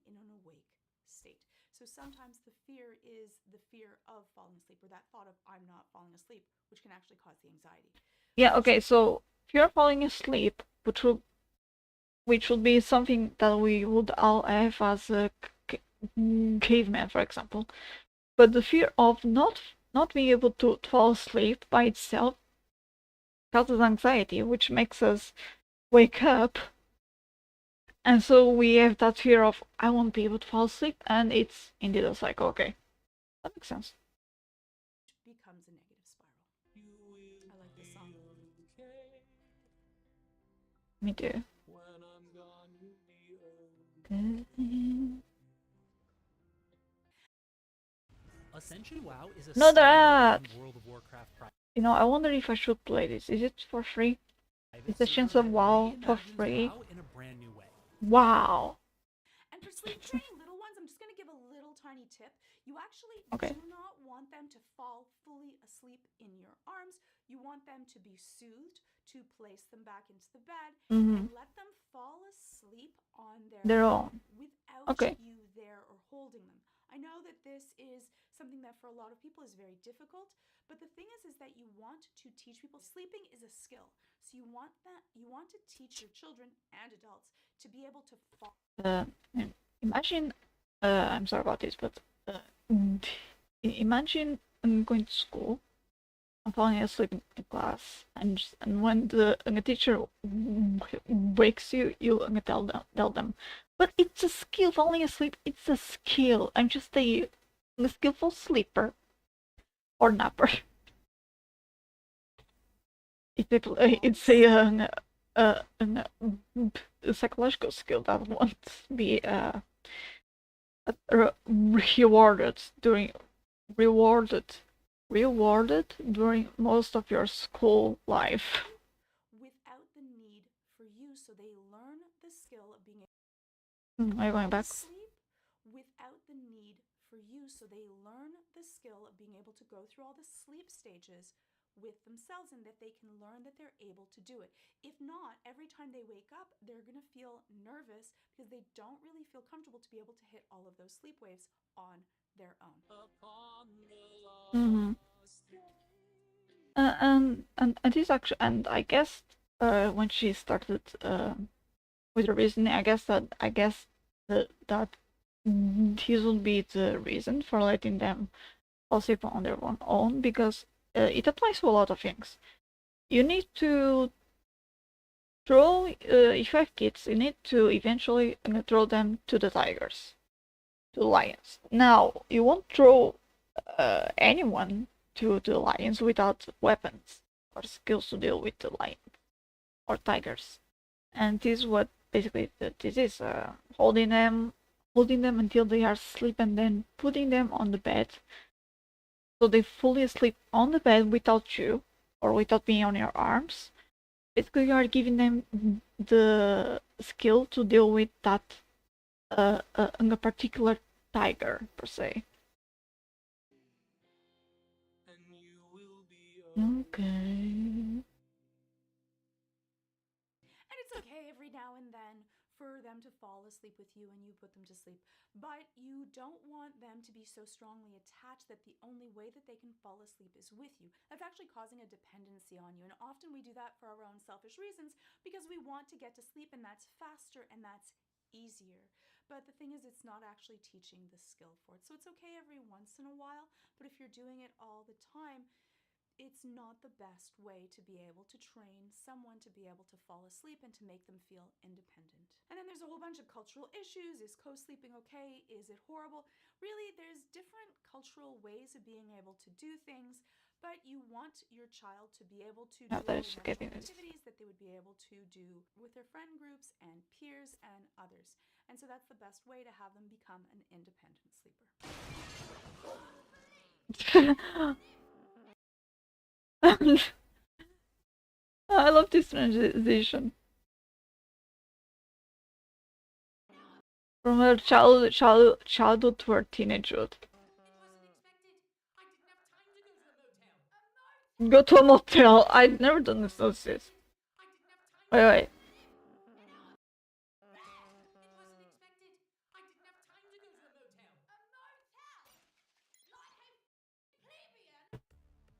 In an awake state. So sometimes the fear is the fear of falling asleep, or that thought of I'm not falling asleep, which can actually cause the anxiety. Yeah, okay, so fear of falling asleep, which would be something that we would all have as a caveman, for example. But the fear of not being able to fall asleep by itself causes anxiety, which makes us wake up. And so we have that fear of I won't be able to fall asleep, and it's indeed a cycle. Okay, that makes sense. Becomes a negative spiral. I like this song. Me too. When I'm gone, you'll be okay. Ascension WoW is a No, that. standalone World of Warcraft You know, I wonder if I should play this. Is it for free? private Is the chance of server that WoW for reimagines free? WoW in a brand new way. Wow. And for sleep training little ones, I'm just going to give a little tiny tip. You actually Okay. do not want them to fall fully asleep in your arms. You want them to be soothed, to place them back into the bed, and let them fall asleep on Their own. without Okay. you there or holding them. I know that this is something that for a lot of people is very difficult, but the thing is that you want to teach people sleeping is a skill. So you want to teach your children and adults to be able to fall. Imagine, I'm sorry about this, but imagine I'm going to school, I'm falling asleep in class, and when the teacher wakes you, you tell them, but it's a skill. Falling asleep, it's a skill. I'm just a skillful sleeper or napper. It's a psychological skill that won't be rewarded during most of your school life. Without the need for you, so they learn the skill of being Are you going back? sleep without the need for you, so they learn the skill of being able to go through all the sleep stages with themselves, and that they can learn that they're able to do it. If not, every time they wake up, they're going to feel nervous because they don't really feel comfortable to be able to hit all of those sleep waves on their own. And this actually, and I guess when she started with the reasoning, I guess that that this would be the reason for letting them fall asleep on their own, because it applies to a lot of things. You need to throw, if you have kids, you need to eventually throw them to the tigers, to lions. Now, you won't throw anyone to the lions without weapons or skills to deal with the lions or tigers. And this is what basically this is, holding them until they are asleep and then putting them on the bed. So they fully asleep on the bed without you, or without being on your arms. Basically, you are giving them the skill to deal with that a particular tiger, per se. Okay. And it's okay every now and then for them to fall asleep with you and you put them to sleep, but you don't want them to be so strongly attached that the only way that they can fall asleep is with you. That's actually causing a dependency on you, and often we do that for our own selfish reasons because we want to get to sleep, and that's faster and that's easier. But the thing is, it's not actually teaching the skill for it. So it's okay every once in a while, but if you're doing it all the time, it's not the best way to be able to train someone to be able to fall asleep and to make them feel independent. And then there's a whole bunch of cultural issues. Is co-sleeping okay? Is it horrible? Really, there's different cultural ways of being able to do things, but you want your child to be able to do all the natural activities that they would be able to do with their friend groups and peers and others. And so that's the best way to have them become an independent sleeper. I love this transition from her childhood to her teenagehood. Go to a motel. I've never done this. Wait.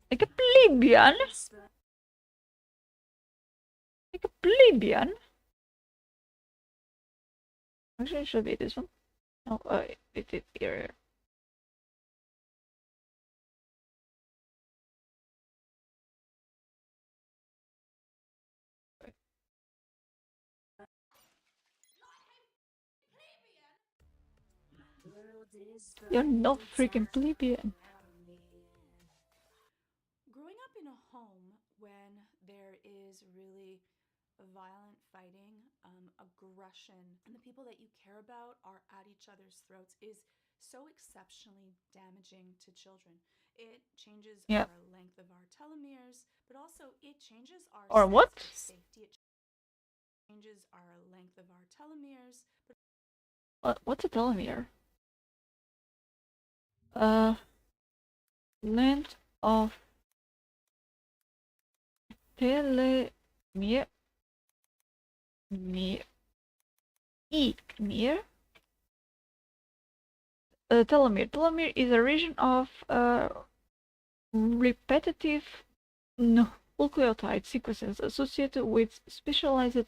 Like a plebeian? Like a plebeian? Actually, it should be this one. No, it is here. You're no freaking plebeian. Growing up in a home when there is really violent fighting, aggression, and the people that you care about are at each other's throats is so exceptionally damaging to children. It changes Yeah. our length of our telomeres, but also it changes our Or sense what? of safety. It changes our length of our telomeres, but What's a telomere? Length of telomere. Mere. Telomere. Telomere is a region of repetitive nucleotide sequences associated with specialized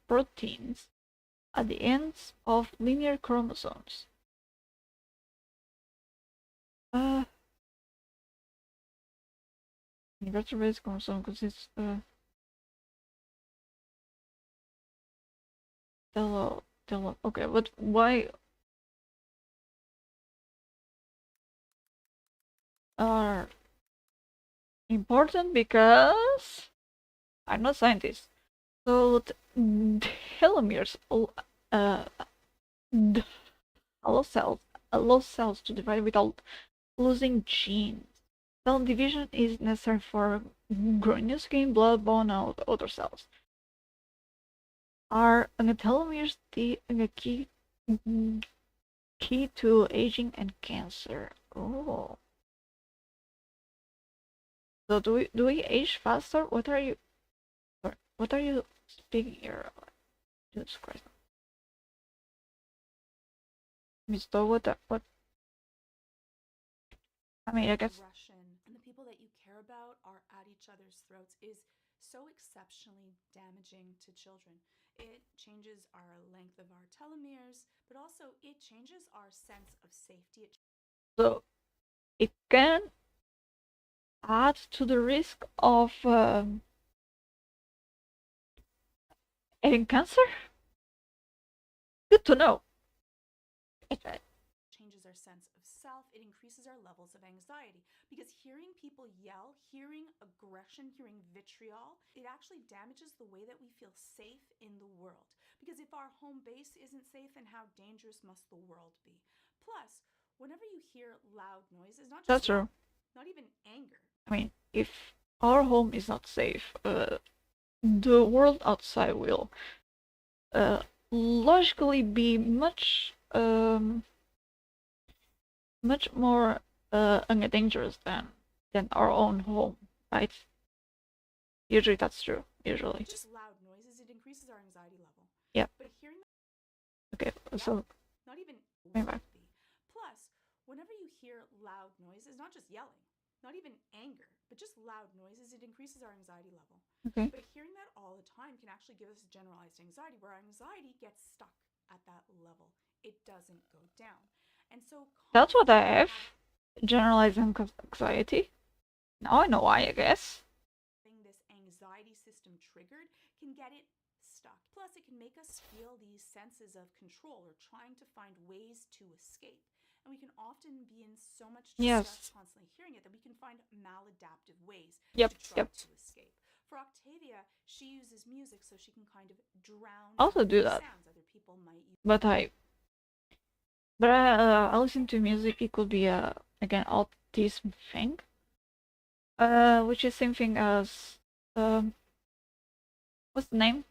proteins at the ends of linear chromosomes. Invertebrate chromosome consists okay, but why are important? Because I'm not a scientist. So telomeres allow cells to divide without losing genes. Cell division is necessary for growing new skin, blood, bone, and other cells. Are telomeres the key to aging and cancer? Oh. So do we age faster? What are you speaking here? Jesus Christ. Mr. What? I mean, I guess. Russian and the people that you care about are at each other's throats is so exceptionally damaging to children. It changes our length of our telomeres, but also it changes our sense of safety. So it can add to the risk of having cancer? Good to know. Changes our sense of self. It increases our levels of anxiety because hearing people yell, hearing aggression, hearing vitriol, it actually damages the way that we feel safe in the world. Because if our home base isn't safe, then how dangerous must the world be? Plus, whenever you hear loud noises, not just That's true. not even anger. I mean, if our home is not safe, the world outside will logically be much more dangerous than our own home, right? Usually that's true. Usually. Just loud noises, it increases our anxiety level. Yeah. But hearing Okay, so not even back. Plus, whenever you hear loud noises, not just yelling, not even anger, but just loud noises, it increases our anxiety level. Okay. But hearing that all the time can actually give us generalized anxiety, where our anxiety gets stuck at that level. It doesn't go down. And so that's what I have. Generalized anxiety. Now I know why, I guess. This anxiety system triggered can get it stuck. Plus, it can make us feel these senses of control or trying to find ways to escape. And we can often be in so much distress constantly hearing it that we can find maladaptive ways to try to escape. For Octavia, she uses music so she can kind of drown also do that. sounds other people might use. But I listen to music. It could be again autism thing, which is same thing as what's the name?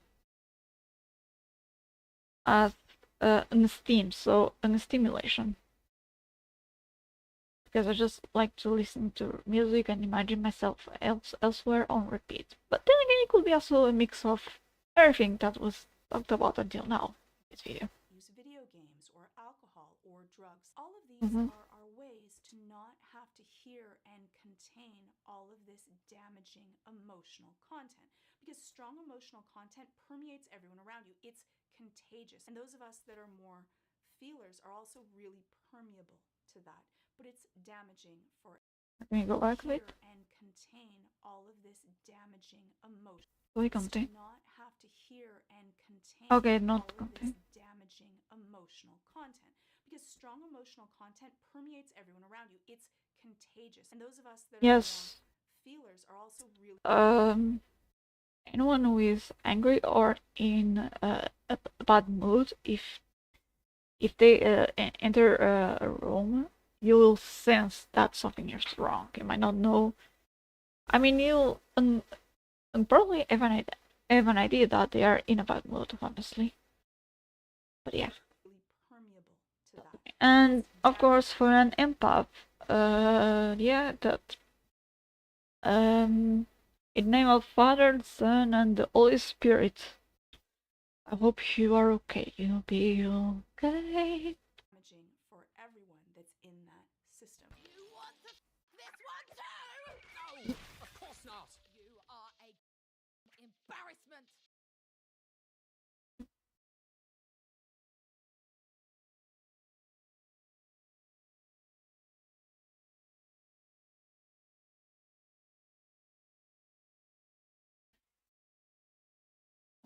As an steam, so an stimulation. Because I just like to listen to music and imagine myself elsewhere on repeat. But then again, it could be also a mix of everything that was talked about until now in this video. Use video games or alcohol or drugs. All of these are ways to not have to hear and contain all of this damaging emotional content. Because strong emotional content permeates everyone around you. It's contagious. And those of us that are more feelers are also really permeable to that. But it's damaging for Let me go back a bit. and contain all of this damaging emotion. We contain. Not have to hear and contain. Okay, not contain. Damaging emotional content because strong emotional content permeates everyone around you. It's contagious, and those of us that are feelers are also really. Anyone who is angry or in a bad mood, if if they enter a room, you will sense that something is wrong. You might not know. I mean, you probably have an idea that they are in a bad mood, honestly. But yeah. Really permeable to that. And of course, for an empath, yeah, that in the name of Father, Son, and the Holy Spirit, I hope you are okay. You'll be okay. Damaging for everyone that's in that system. You want to this one too? No, of course not. You are a embarrassment.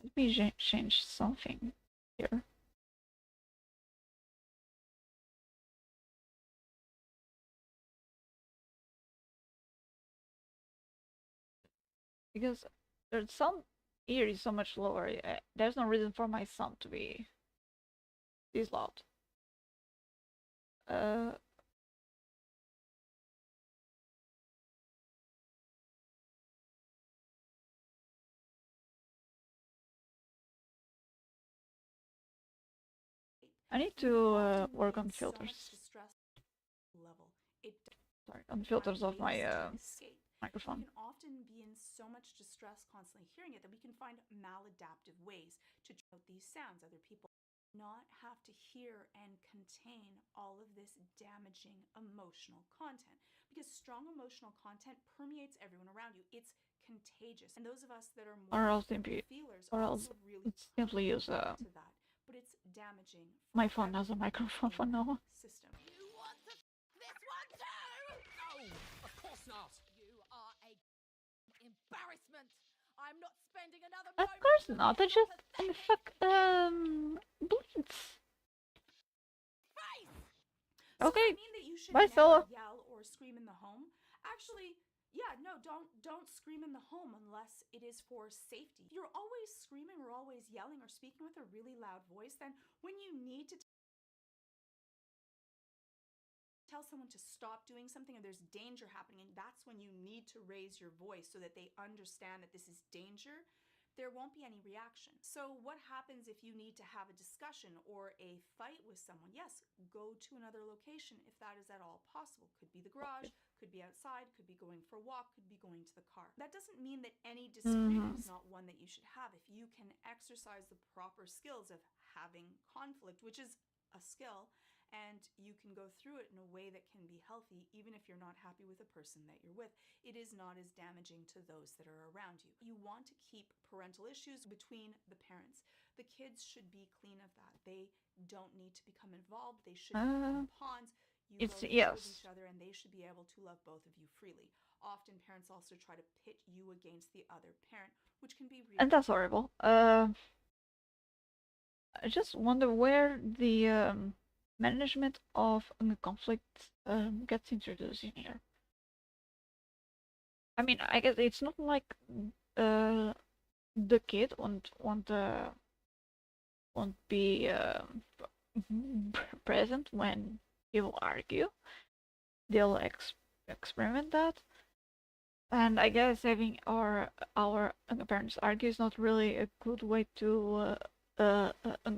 Let me change something here. Because the sound here is so much lower. There's no reason for my sound to be this loud. I need to work on filters. Level. It Sorry, on filters of my escape. microphone. We can often be in so much distress constantly hearing it that we can find maladaptive ways to out these sounds. Other people not have to hear and contain all of this damaging emotional content, because strong emotional content permeates everyone around you. It's contagious, and those of us that are more Or else simply, feelers or else also really simply use to that. But it's damaging. my phone as a microphone for now. System. You want to this one too? No, of course not. You are a embarrassment. I'm not spending another Of moment course with not. I your just pathetic bleeds. face. So Okay. does that mean that you should Bye, never Stella. yell or scream in the home? Actually, yeah, no, don't scream in the home unless it is for safety. If you're always screaming or always yelling or speaking with a really loud voice, then when you need to tell someone to stop doing something or there's danger happening, and that's when you need to raise your voice so that they understand that this is danger, there won't be any reaction. So what happens if you need to have a discussion or a fight with someone? Yes, go to another location if that is at all possible. Could be the garage, could be outside, could be going for a walk, could be going to the car. That doesn't mean that any disagreement is not one that you should have. If you can exercise the proper skills of having conflict, which is a skill, and you can go through it in a way that can be healthy, even if you're not happy with the person that you're with, it is not as damaging to those that are around you. You want to keep parental issues between the parents. The kids should be clean of that. They don't need to become involved. They shouldn't become pawns. You It's both yes. love each other, and they should be able to love both of you freely. Often parents also try to pit you against the other parent, which can be really... And that's horrible. I just wonder where the management of conflict gets introduced in here. I mean, I guess it's not like the kid won't be present when people argue. They'll experiment that, and I guess having our parents argue is not really a good way to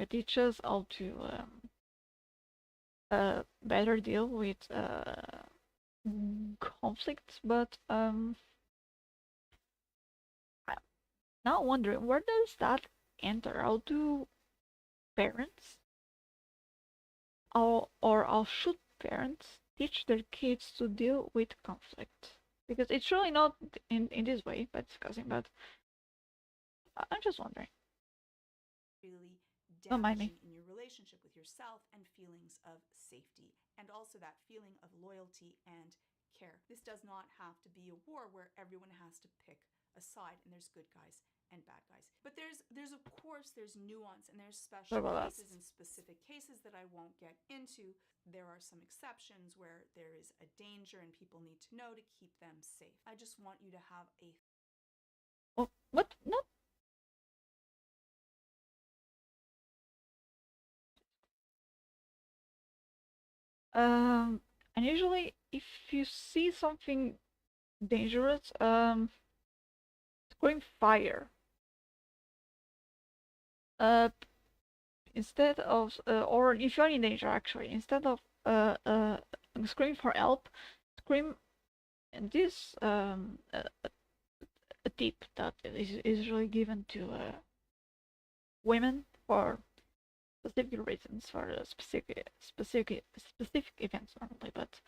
teach us how to better deal with conflicts. But I'm now wondering, where does that enter? How do parents or how should parents teach their kids to deal with conflict? Because it's really not in this way by discussing, but I'm just wondering. really Don't mind me. damaging in your relationship with yourself and feelings of safety, and also that feeling of loyalty and care. This does not have to be a war where everyone has to pick a side and there's good guys and bad guys. But there's of course there's nuance, and there's special cases and specific cases that I won't get into. There are some exceptions where there is a danger and people need to know to keep them safe. I just want you to have a... Oh, what? No. And usually, if you see something dangerous, scream fire. Instead of, or if you're in danger, actually, instead of scream for help, scream. And this a tip that is usually given to women for specific reasons, for specific events normally. But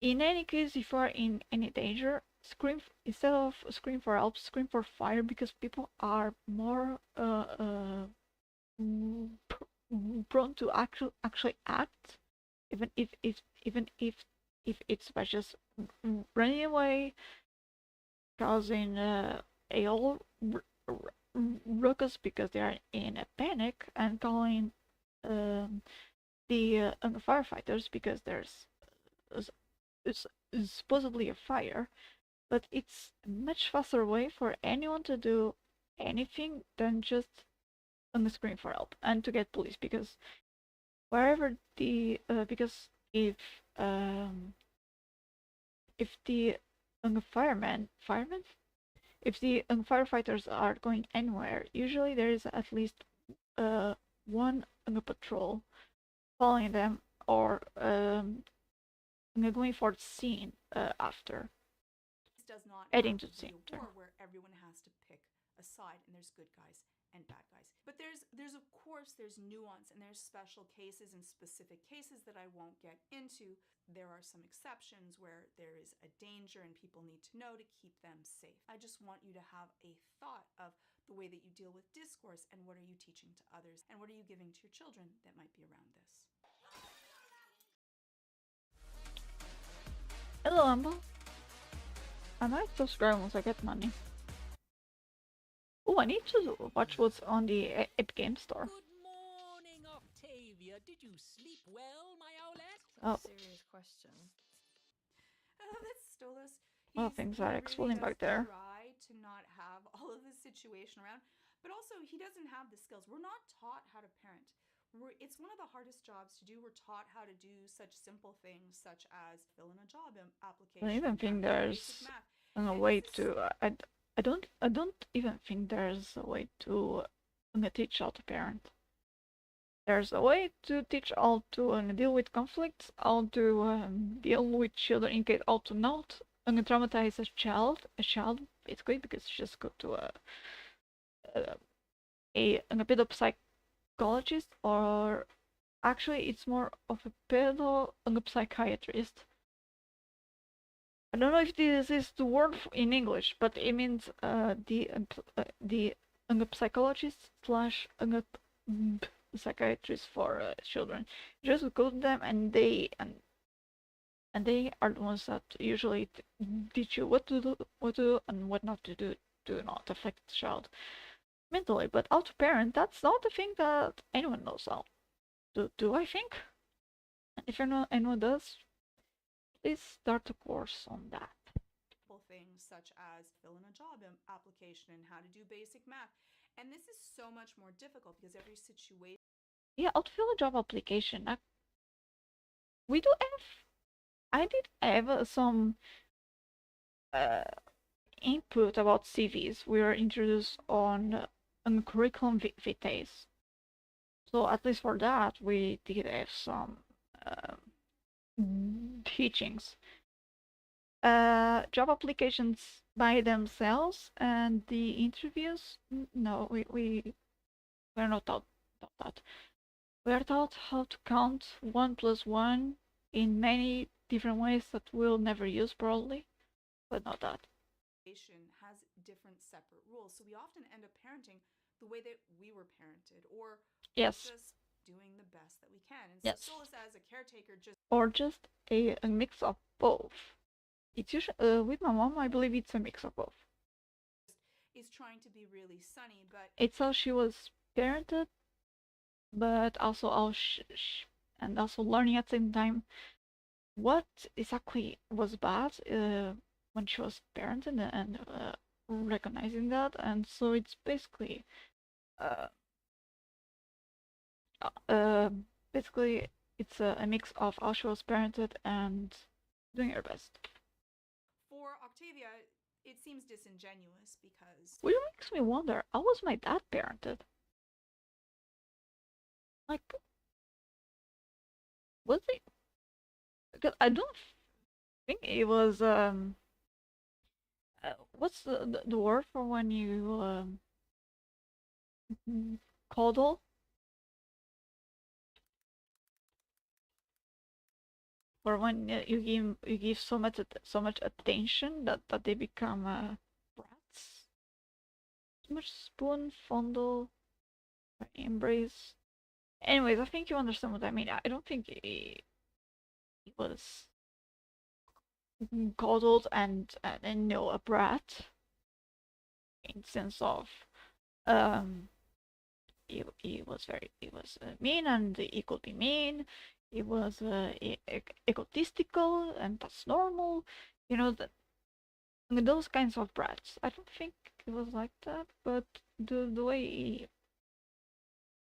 in any case, if you are in any danger, scream instead of scream for help, scream for fire, because people are more prone to actually act, even if it's by just running away, causing a whole ruckus because they are in a panic, and calling the firefighters because there's supposedly a fire. But it's a much faster way for anyone to do anything than just scream for help and to get police, because wherever the because if the firemen if the firefighters are going anywhere, usually there is at least one patrol following them, or going for the scene after. This does not Heading have to to the be a center. war where everyone has to pick a side and there's good guys and bad guys. But there's of course there's nuance and there's special cases and specific cases that I won't get into. There are some exceptions where there is a danger and people need to know to keep them safe. I just want you to have a thought of the way that you deal with discourse and what are you teaching to others and what are you giving to your children that might be around this. Hello, Amber. I might subscribe once I get money. Oh, I need to watch what's on the Epic Game Store. Good morning, Octavia. Did you sleep well, my Owlette? Oh. Serious question. That's Stolas. A lot of things are exploding really back there. Try to not have all of the situation around, but also he doesn't have the skills. We're not taught how to parent. It's one of the hardest jobs to do. We're taught how to do such simple things such as fill in a job application. I don't even think there's a way to. I don't even think there's a way to teach how to parent. There's a way to teach how to deal with conflicts, how to deal with children in case how to not traumatize a child basically, because you just go to a pedopsychologist, or actually it's more of a pedopsychiatrist. I don't know if this is the word in English, but it means the psychologist slash psychiatrist for children. You just go to them, and they are the ones that usually teach you what to do and what not to do to not affect the child mentally. But how to parent, that's not a thing that anyone knows how. Do I think? And if anyone does, please start a course on that. Things such as fill in a job application and how to do basic math. And this is so much more difficult because every situation. Yeah, how to fill a job application. We do have. I did have some input about CVs. We were introduced on curriculum vitae. So at least for that, we did have some teachings. Job applications by themselves and the interviews, no, we're not taught that. We are taught how to count 1 + 1 in many different ways that we'll never use probably, but not that. Has different separate rules, so we often end up parenting the way that we were parented, or yes, just doing the best that we can. And yes. so Solus as a caretaker just a mix of both. It's usually with my mom, I believe it's a mix of both. Is trying to be really sunny, but it's how she was parented, but also how and also learning at the same time what exactly was bad when she was parented, and recognizing that. And so it's basically basically it's a mix of how she was parented and doing her best. For Octavia, it seems disingenuous because Which makes me wonder, how was my dad parented? Like, was he? Because I don't think it was what's the word for when you coddle? Or when you give so much attention that they become brats. Too much spoon, fondle, embrace. Anyways, I think you understand what I mean. I don't think he was coddled and a brat in sense of he was mean and he could be mean. He was egotistical and that's normal. You know that those kinds of brats. I don't think it was like that, but the way he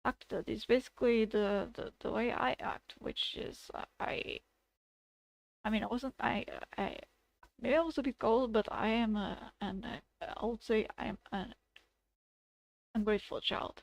acted is basically the way I act, which is I mean I maybe I was a bit cold, but I am I would say I am an ungrateful child.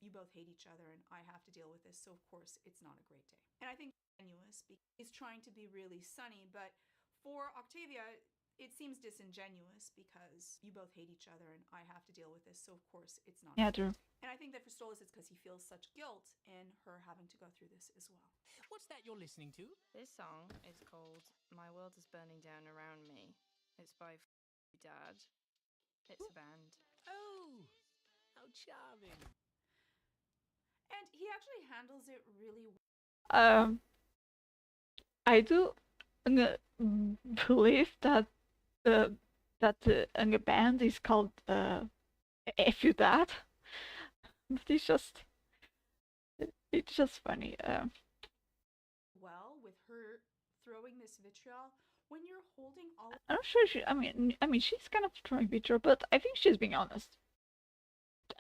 you both hate each other and I have to deal with this, so of course it's not a great day. And I think disingenuous because he's trying to be really sunny, but for Octavia, it seems disingenuous because you both hate each other and I have to deal with this, so of course it's not. Yeah, true. And I think that for Stolas, it's because he feels such guilt in her having to go through this as well. What's that you're listening to? This song is called My World is Burning Down Around Me. It's by Dad. It's a band. Oh, how charming. And he actually handles it really well. I do believe that a band is called F You Dad. But it's just funny. Well, with her throwing this vitriol, when you're holding all I'm not sure I mean she's kind of throwing vitriol, but I think she's being honest.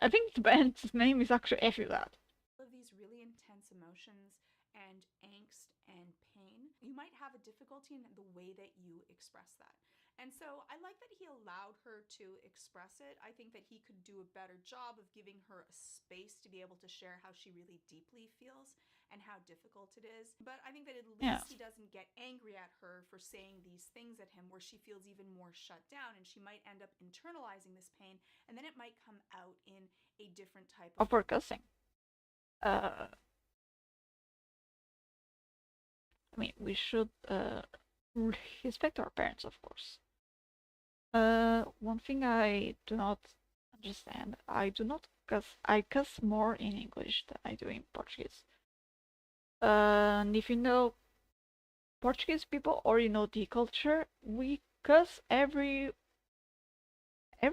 I think the band's name is actually F You Dad. Of these really intense emotions and angst and pain, you might have a difficulty in the way that you express that. And so I like that he allowed her to express it. I think that he could do a better job of giving her a space to be able to share how she really deeply feels and how difficult it is. But I think that at least he doesn't get angry at her for saying these things at him where she feels even more shut down and she might end up internalizing this pain and then it might come out in a different type of cussing. I mean, we should respect our parents, of course. One thing I do not understand, I do not cuss. I cuss more in English than I do in Portuguese. And if you know Portuguese people or you know the culture, we cuss every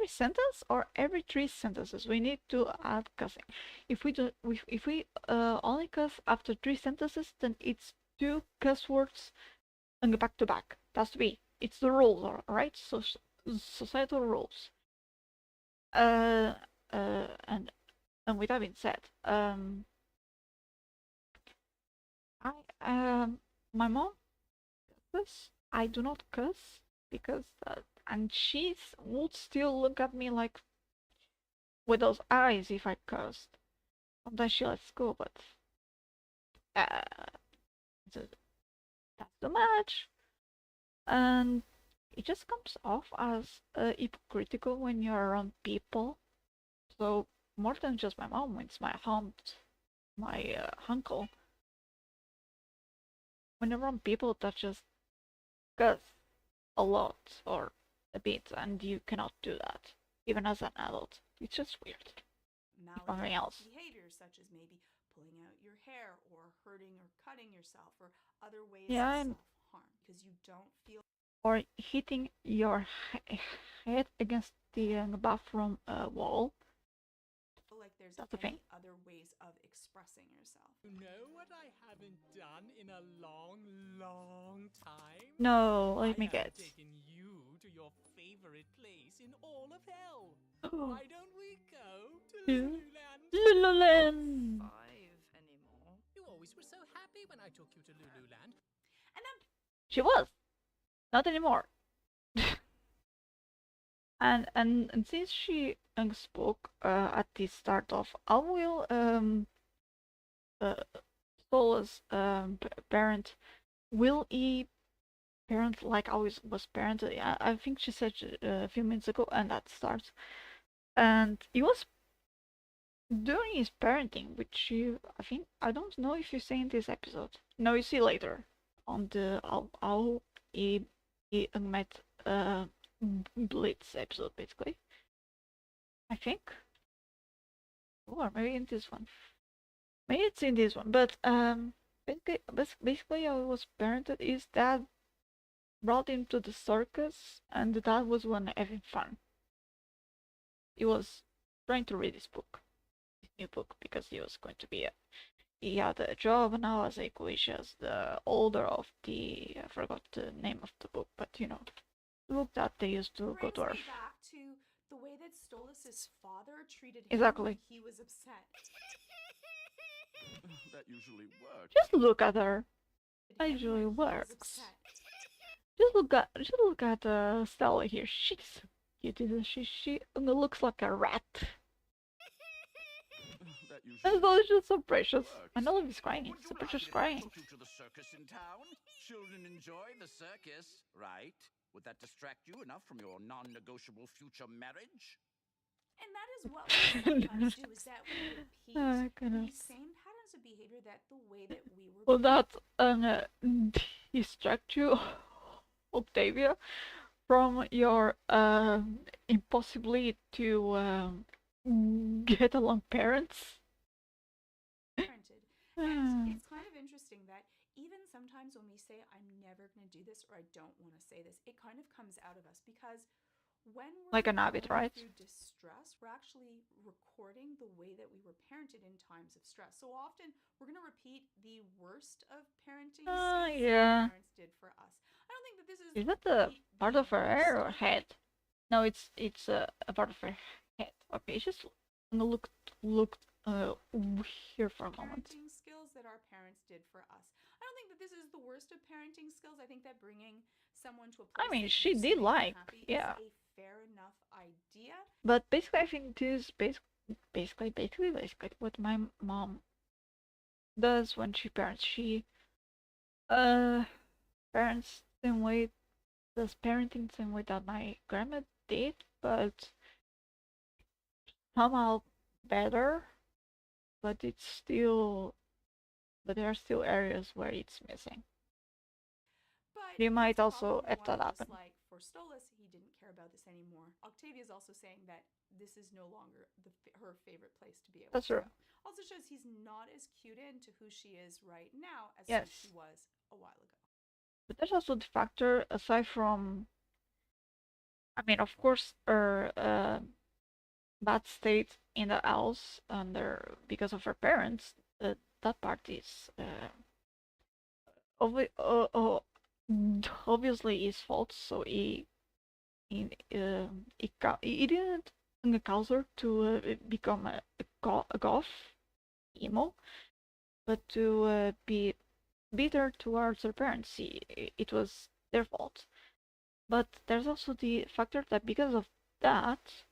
sentence or every 3 sentences. We need to add cussing. If we do, if we only cuss after 3 sentences, then it's 2 cuss words and back to back. That's to be. It's the rules, alright? So societal rules. And with that being said, my mom cusses. I do not cuss because and she would still look at me like with those eyes if I cussed. Sometimes she lets go, but that's too much. And it just comes off as hypocritical when you're around people. So more than just my mom, it's my aunt, my uncle. When you're around people that just cuss a lot or a bit, and you cannot do that, even as an adult. It's just weird. Something else. Behaviors such as maybe pulling out your hair or hurting or cutting yourself or other ways Yeah, of and self-harm because you don't feel or hitting your head against the bathroom wall. like there's That's the thing. other ways of expressing yourself. You know what I haven't done in a long, long time? No, let me I guess. haven't taken you to your favorite place in all of hell. Why don't we go to Yeah. Lululand? Lululand. 5 anymore. You always were so happy when I took you to Lululand. And then She was. Not anymore. and since she spoke at the start of, I will Sola's parent, will he parent like I was parented? I think she said a few minutes ago, and that starts. And he was during his parenting, which I think, I don't know if you say in this episode. No, you see later on the how he met Blitz episode, basically. I think, or maybe in this one. Maybe it's in this one, but basically how he was parented is dad brought him to the circus, and the dad was one having fun. He was trying to read this book, this new book, because he was going to be he had a job now as a as the older of the, I forgot the name of the book, but you know, the book that they used to go to brings Earth. me back to the way that Stolas' father treated him Exactly. when he was upset. That usually works. Just look at her. That Him usually when he was works. upset. Just look at Stella here. She's so cute, isn't she? She looks like a rat. That usually And so it's just so precious. works. And Olive is crying. Would It's you so like precious it if I crying. took you to the circus in town? Children enjoy the circus, right? Would that distract you enough from your non-negotiable future marriage? And that is what we sometimes do, is that we repeat Oh, goodness. these same patterns of behavior that the way that we were Will that distract you, Octavia, from your impossibility to get along parents? parented. And it's kind of interesting that even sometimes when we say, I'm never going to do this, or I don't want to say this, it kind of comes out of us, because when we're Like an habit, going right? through distress, we're actually recording the way that we were parented in times of stress. So often we're going to repeat the worst of parenting skills Yeah. that parents did for us. I don't think that this is Is that the part of her worst hair or of head? No, it's a part of her head. Okay, just look here for a moment. parenting skills that our parents did for us. I don't think that this is the worst of parenting skills. I think that bringing someone to a place I mean, that she used to did make them like, happy yeah. is a fair enough idea. But basically, I think this basically what my mom does when she parents. She parents same way, does parenting the same way that my grandma did, but somehow better. But there are still areas where it's missing. But You might it's also probably have one that just happen. like for Stolas, he didn't care about this anymore. Octavia is also saying that this is no longer her favorite place to be able That's to true. go. Also shows he's not as cued into who she is right now as Yes. who she was a while ago. But there's also the factor, aside from, I mean, of course, her bad state in the house because of her parents. That part is obviously his fault. So he didn't cause her to become a goth emo, but to be bitter towards her parents. It was their fault. But there's also the factor that because of that,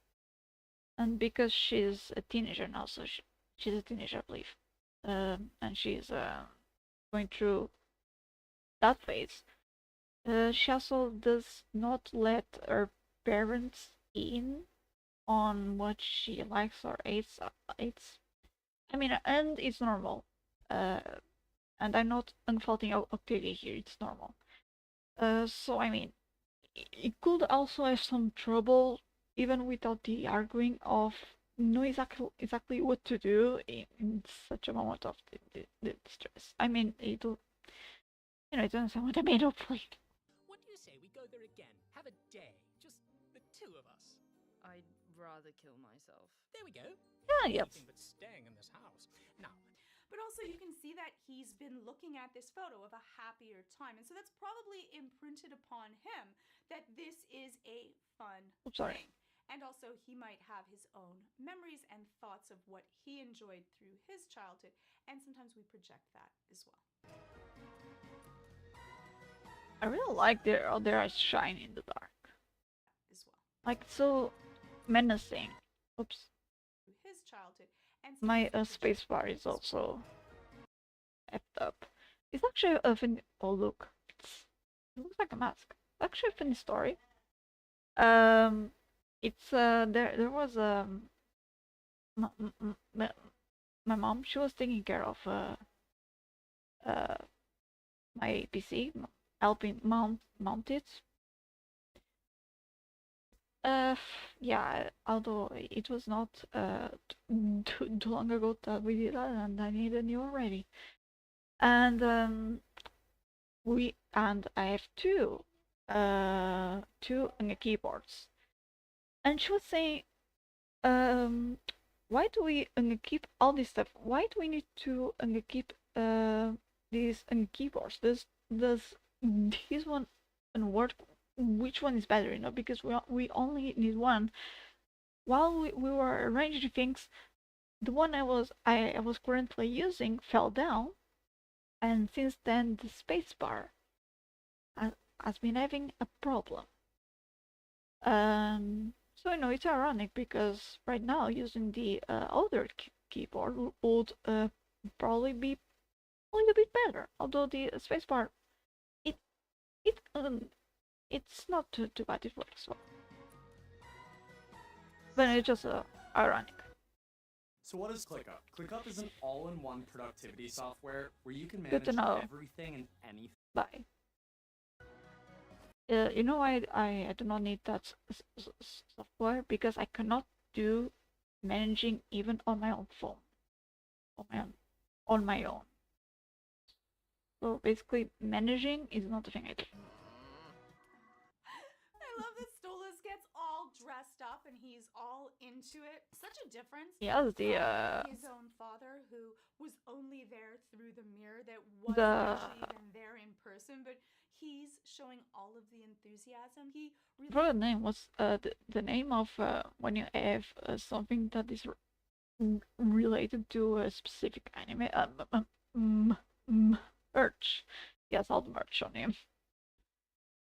and because she's a teenager now, so she's a teenager, I believe, and she's going through that phase, she also does not let her parents in on what she likes or hates. I mean, and it's normal. And I'm not unfaulting Octavia here, it's normal. So I mean, it could also have some trouble, even without the arguing, of know exactly what to do in such a moment of the stress. I mean, it doesn't sound what I made, hopefully. What do you say we go there again? Have a day. Just the two of us. I'd rather kill myself. There we go. Yeah, yep. Anything but staying in this house. Now, But also you can see that he's been looking at this photo of a happier time. And so that's probably imprinted upon him that this is a fun Oops, sorry. thing. And also, he might have his own memories and thoughts of what he enjoyed through his childhood, and sometimes we project that as well. I really like their eyes shine in the dark. As well. Like so menacing. Oops. Through his childhood, and My sometimes we project spacebar that is as well. also effed up. It's actually a funny. Oh look, it looks like a mask. Actually, a funny story. It's there was my mom. She was taking care of my PC, helping mount it. Yeah, although it was not too long ago that we did that, and I need a new one ready. And I have two keyboards, and she was saying, why do we keep all this stuff? Why do we need to keep these keyboards? Does this one work? Which one is better? You know, because we only need one. While we were arranging things, the one I was currently using fell down, and since then the spacebar has been having a problem. So you know, it's ironic because right now using the other keyboard would probably be a little bit better. Although the spacebar, it's not too bad. It works well, but it's just ironic. So what is ClickUp? ClickUp is an all-in-one productivity software where you can Good to manage know. everything and anything. Bye. You know, I do not need that software because I cannot do managing even on my own phone, on my own. So basically, managing is not the thing I do. I love that Stolas gets all dressed up and he's all into it. Such a difference. He has the from his own father, who was only there through the mirror, that wasn't actually even there in person, but he's showing all of the enthusiasm. He really. I forgot the name. What's the name of when you have something that is related to a specific anime? Merch. He has all the merch on him.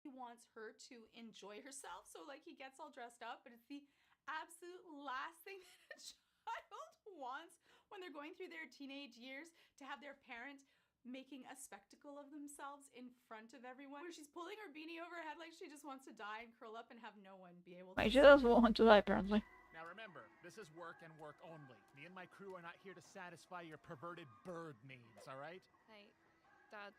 He wants her to enjoy herself, so like he gets all dressed up, but it's the absolute last thing that a child wants when they're going through their teenage years, to have their parent making a spectacle of themselves in front of everyone, where she's pulling her beanie over her head like she just wants to die and curl up and have no one be able to. I just want to die, apparently. Now remember, this is work and work only. Me and my crew are not here to satisfy your perverted bird needs, all right? Hey, Dad,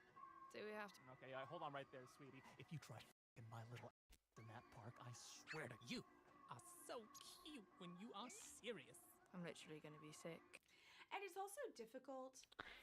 do we have to? Okay, hold on right there, sweetie. If you try f***ing my little in that park, I swear to You are so cute when you are serious. I'm literally going to be sick. And it's also difficult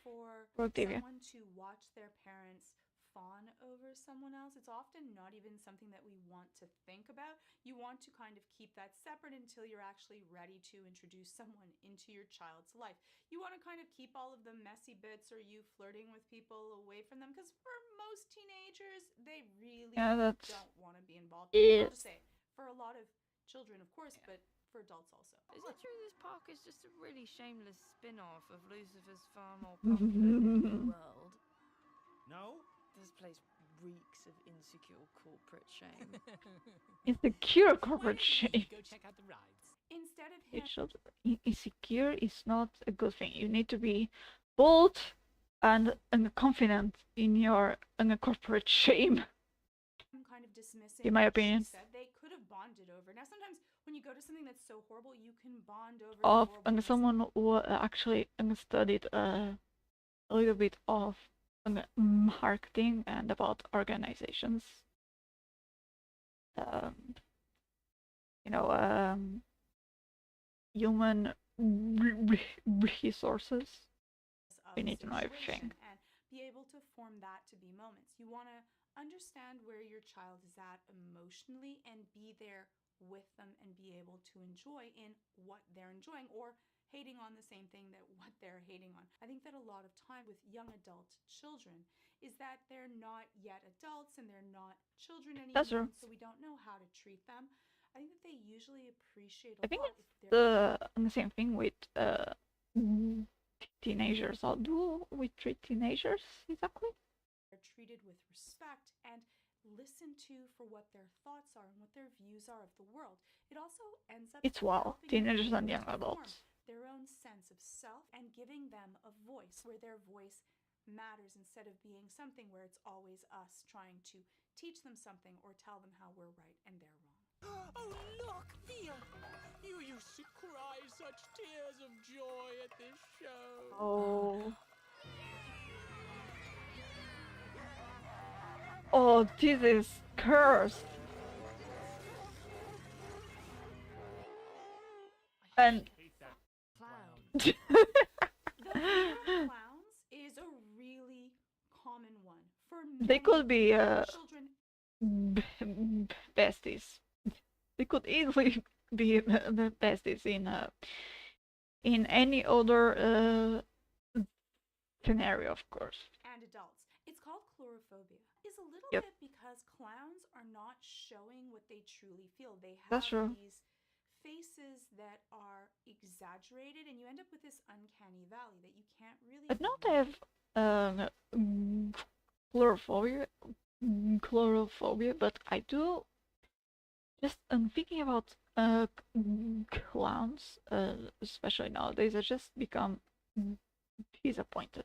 for Octavia. someone to watch their parents fawn over someone else. It's often not even something that we want to think about. You want to kind of keep that separate until you're actually ready to introduce someone into your child's life. You want to kind of keep all of the messy bits or you flirting with people away from them, because for most teenagers, they really don't want to be involved. I'll just say, for a lot of children, of course, but for adults also. Is it true this park is just a really shameless spin-off of Lucifer's far more popular world? No? This place reeks of insecure corporate shame. Insecure corporate shame. Go check out the rides. Instead of him, Insecure is not a good thing. You need to be bold and confident in your corporate shame. kind of dismissing, in my opinion, said they could have bonded over. Now, sometimes when you go to something that's so horrible, you can bond over. Of someone who actually studied a little bit of marketing and about organizations. Human resources. We need to know everything. And be able to form that to be moments. You want to understand where your child is at emotionally and be there with them and be able to enjoy in what they're enjoying, or hating on the same thing that what they're hating on. I think that a lot of time with young adult children is that they're not yet adults and they're not children anymore, That's true. so we don't know how to treat them. I think that they usually appreciate a I think lot it's if they're the same thing with mm, teenagers. How do we treat teenagers exactly? treated with respect and listened to for what their thoughts are and what their views are of the world. It also ends up It's wow, helping teenagers them and young to form adults. their own sense of self and giving them a voice where their voice matters instead of being something where it's always us trying to teach them something or tell them how we're right and they're wrong. Oh, look, Thea! You used to cry such tears of joy at this show. Oh. Oh, this is cursed. And Hate that Clown. The fear of clowns is a really common one for they many could be children. besties. They could easily be the besties in any other scenario, of course. And adults. It's called chlorophobia. Is a little Yep. bit because clowns are not showing what they truly feel. They have That's true. these faces that are exaggerated, and you end up with this uncanny valley that you can't really. I don't read. have chlorophobia, but I do. Just thinking about clowns, especially nowadays, I just become disappointed.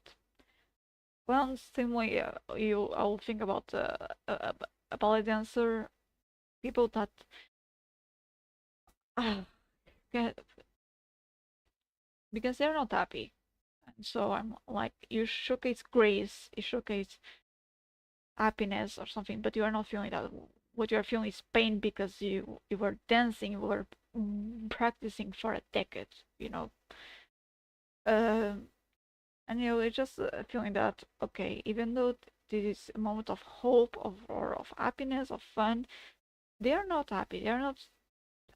Clowns, same way I will think about a ballet dancer, people that get, because they're not happy, and so I'm like, you showcase grace, you showcase happiness or something, but you are not feeling that. What you are feeling is pain because you were dancing, you were practicing for a decade, you know. And you know, it's just feeling that, okay, even though this is a moment of hope, or of happiness, of fun, they are not happy. They are not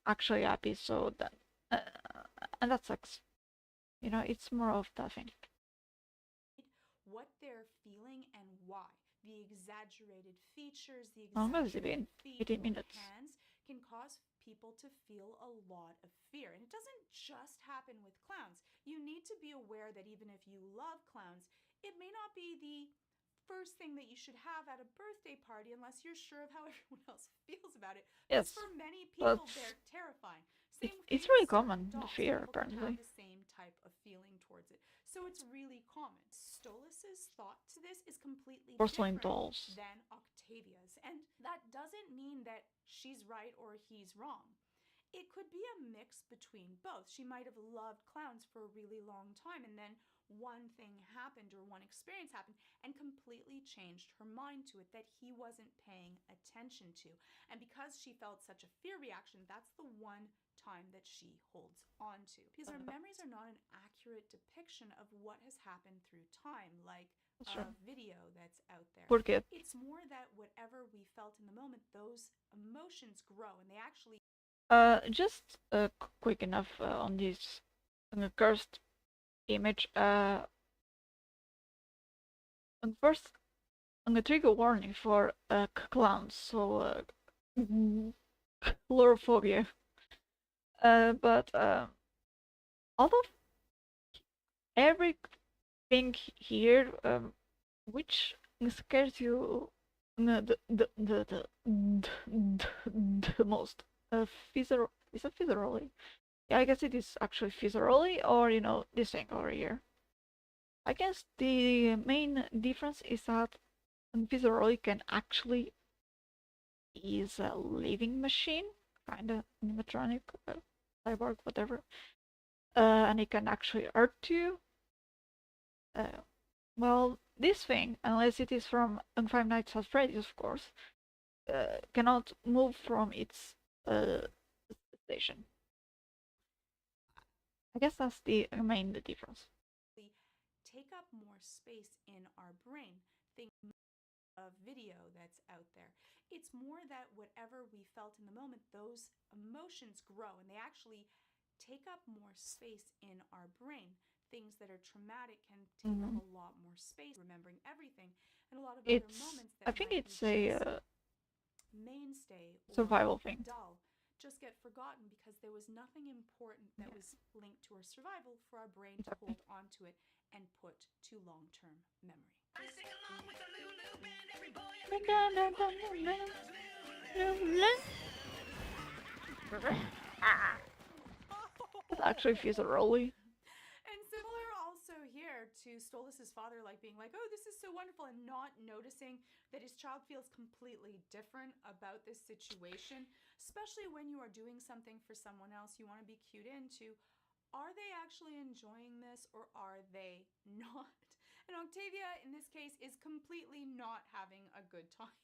actually happy. So that and that sucks. You know, it's more of that thing. What they're feeling and why. The exaggerated features, the How long has it exaggerated been? feet 18 or minutes. hands can cause people to feel a lot of fear. And it doesn't just happen with clowns. You need to be aware that even if you love clowns, it may not be the first thing that you should have at a birthday party unless you're sure of how everyone else feels about it. Yes, Because for many people, but they're terrifying. Same it's thing really with certain common, the dolls. fear, People can apparently. have the same type of feeling towards it. So it's really common. Stolas's thought to this is completely Porcelain different dolls. than Octavia's. And that doesn't mean that she's right or he's wrong. It could be a mix between both. She might have loved clowns for a really long time, and then one thing happened or one experience happened and completely changed her mind to it that he wasn't paying attention to. And because she felt such a fear reaction, that's the one time that she holds on to. Because our memories are not an accurate depiction of what has happened through time, like That's a true. video that's out there. Poor kid. It's more that whatever we felt in the moment, those emotions grow and they actually. Just quick enough on this cursed image. And first, a trigger warning for clowns. So chlorophobia. But although everything here, which scares you the most, is it viscerally? Yeah, I guess it is actually viscerally, or you know, this thing over here. I guess the main difference is that viscerally can actually is a living machine, kind of animatronic, cyborg, whatever, and it can actually hurt you. Well, this thing, unless it is from Five Nights at Freddy's, of course, cannot move from its station. I guess that's the main difference. Take up more space in our brain. Think of video that's out there. It's more that whatever we felt in the moment, those emotions grow and they actually take up more space in our brain. things that are traumatic can take up Mhm. a lot more space, remembering everything, and a lot of other It's moments I that think might it's be a just mainstay or survival thing. dull just get forgotten because there was nothing important that was linked to our survival for our brain to hold onto it and put to long-term memory. It actually feels rolly. And similar also here to Stolas's father, like being like, oh, this is so wonderful, and not noticing that his child feels completely different about this situation, especially when you are doing something for someone else. You want to be cued into, are they actually enjoying this or are they not? And Octavia, in this case, is completely not having a good time.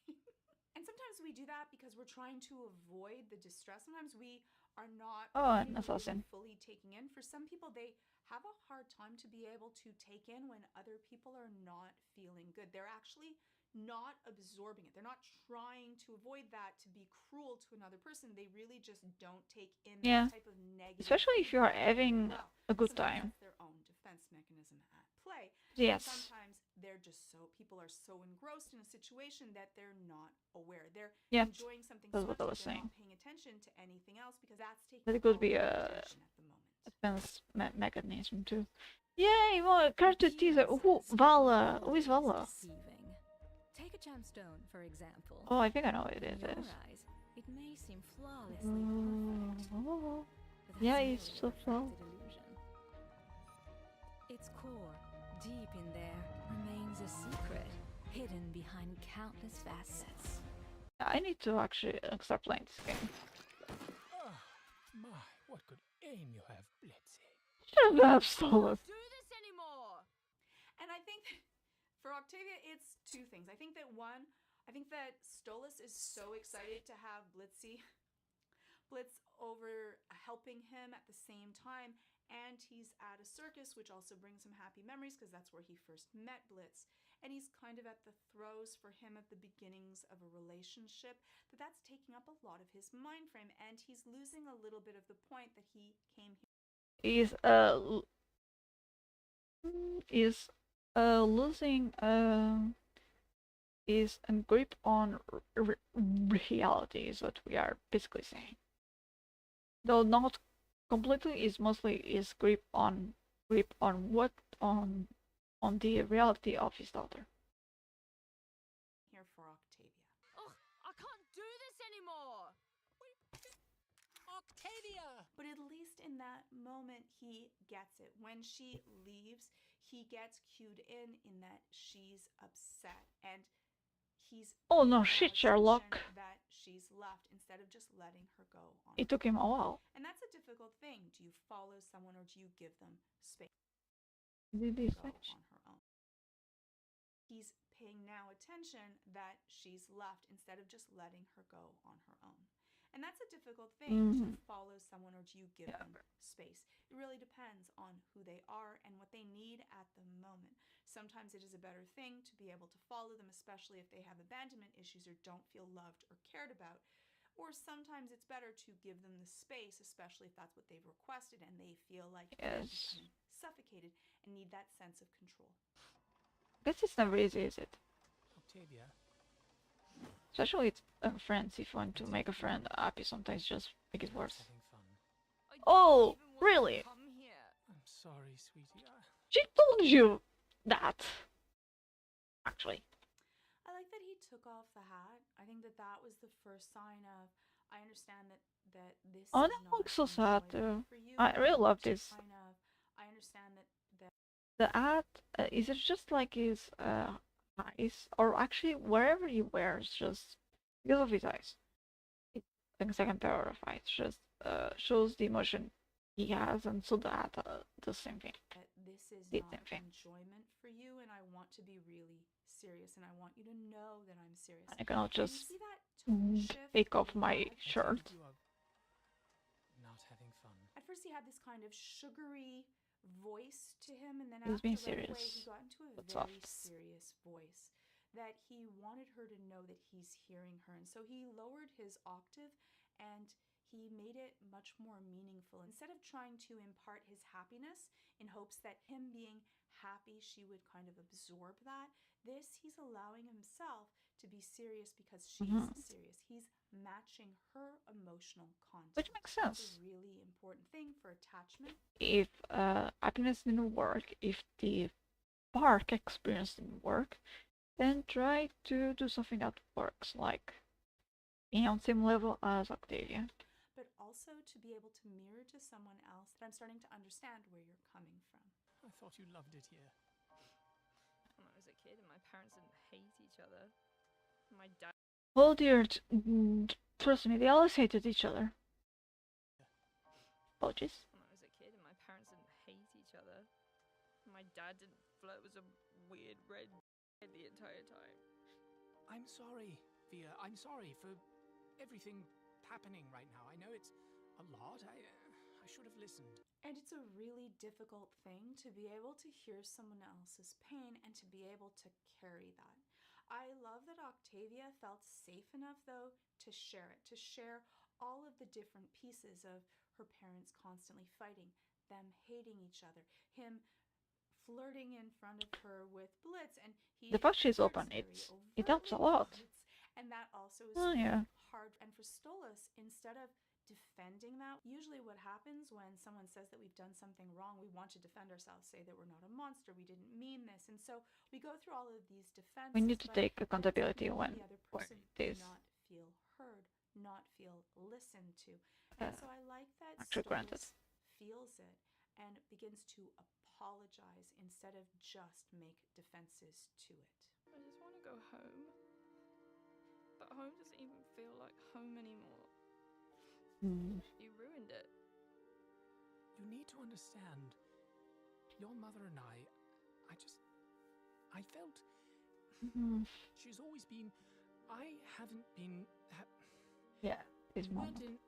And sometimes we do that because we're trying to avoid the distress. Sometimes we are not Oh, ready an or really assassin. fully taking in. For some people, they have a hard time to be able to take in when other people are not feeling good. They're actually not absorbing it. They're not trying to avoid that to be cruel to another person. They really just don't take in Yeah. that type of negative Especially if you are feedback very having well. a good Sometimes time. that's their own defense mechanism at play. Yes. Sometimes they're just people are so engrossed in a situation that they're not aware. They're Yeah, enjoying something that's so what much I that was they're saying. not paying attention to anything else because that's taking But it up could all be their a attention at the moment. defense mechanism too. Yay, more character teaser. Who? Appearances Vala. are Who is always Vala? deceiving. Take a gemstone, for example. Oh, I think I know what it In your is. eyes, it may seem flawlessly perfect. Oh, But yeah, that's it's merely so a flawed. refracted illusion. Its core, deep in there, remains a secret, hidden behind countless facets. I need to actually start playing this game. Ah, my, what good aim you have, Blitzy. Shut up, Stolas. Do this anymore. And I think for Octavia, it's two things. I think that one, I think that Stolas is so excited to have Blitz over helping him at the same time. And he's at a circus, which also brings him happy memories because that's where he first met Blitz. And he's kind of at the throes for him at the beginnings of a relationship that's taking up a lot of his mind frame. And he's losing a little bit of the point that he came here. Losing is a grip on reality is what we are basically saying. Though not completely, is mostly is grip on what on the reality of his daughter. Here for Octavia. Ugh, I can't do this anymore. Octavia! But at least in that moment, he gets it. When she leaves, he gets cued in that she's upset. And he's Oh no, paying now shit, attention Sherlock. that she's left instead of just letting her go on. It took him a while. And that's a difficult thing. Do you follow someone or do you give them space Did to he go fetch? on her own? He's paying now attention that she's left instead of just letting her go on her own. And that's a difficult thing. Do you follow someone or do you give them space? It really depends on who they are and what they need at the moment. Sometimes it is a better thing to be able to follow them, especially if they have abandonment issues or don't feel loved or cared about. Or sometimes it's better to give them the space, especially if that's what they've requested and they feel like they're becoming suffocated and need that sense of control. I guess it's never easy, is it? Octavia. Especially with friends, if you want to make a friend happy, sometimes just make it worse. Having fun. I don't Oh, even want really? to come here. I'm sorry, sweetie. She told you that. Actually. I like that he took off the hat. I think that that was the first sign of, I understand that this Oh, is that not looks so sad. enjoyable for you. I really love this. Kind of, I understand that The hat, is it just like his eyes? Or actually, wherever he wears, just because of his eyes. It, like second power of eyes, just shows the emotion he has, and so the hat does the same thing. this is The not same thing. enjoyment for you, and I want to be really serious, and I want you to know that I'm serious. I cannot And you just see that tone shift take off a my lot? shirt. You are not having fun. At first, he had this kind of sugary voice to him, and then He was after being right away, serious, he got into a but very soft. serious voice that he wanted her to know that he's hearing her, and so he lowered his octave and he made it much more meaningful. Instead of trying to impart his happiness in hopes that him being happy, she would kind of absorb that, this he's allowing himself to be serious because she's serious. He's matching her emotional content. Which makes That's sense. a really important thing for attachment. If happiness didn't work, if the park experience didn't work, then try to do something that works, like being on the same level as Octavia. But also to be able to mirror to someone else that I'm starting to understand where you're coming from. I thought you loved it here. When I was a kid and my parents didn't hate each other. My dad. Oh dear, trust me, they always hated each other. Apologies. When I was a kid and my parents didn't hate each other. My dad didn't flirt with a weird red the entire time. I'm sorry, Via. I'm sorry for everything happening right now. I know it's a lot. I should have listened. And it's a really difficult thing to be able to hear someone else's pain and to be able to carry that. I love that Octavia felt safe enough, though, to share it, to share all of the different pieces of her parents constantly fighting, them hating each other, him flirting in front of her with Blitz, and The fact she's open, it helps a lot. And that also is hard. And for Stolas, instead of defending that, usually what happens when someone says that we've done something wrong, we want to defend ourselves, say that we're not a monster, we didn't mean this, and so we go through all of these defenses. We need to take accountability when the other person it is not feel heard, not feel listened to. And so I like that Stolas granted. feels it and begins to apologize instead of just make defenses to it. I just want to go home. But home doesn't even feel like home anymore. You ruined it. You need to understand. Your mother and I felt. She's always been. I haven't been. Yeah, his mom. And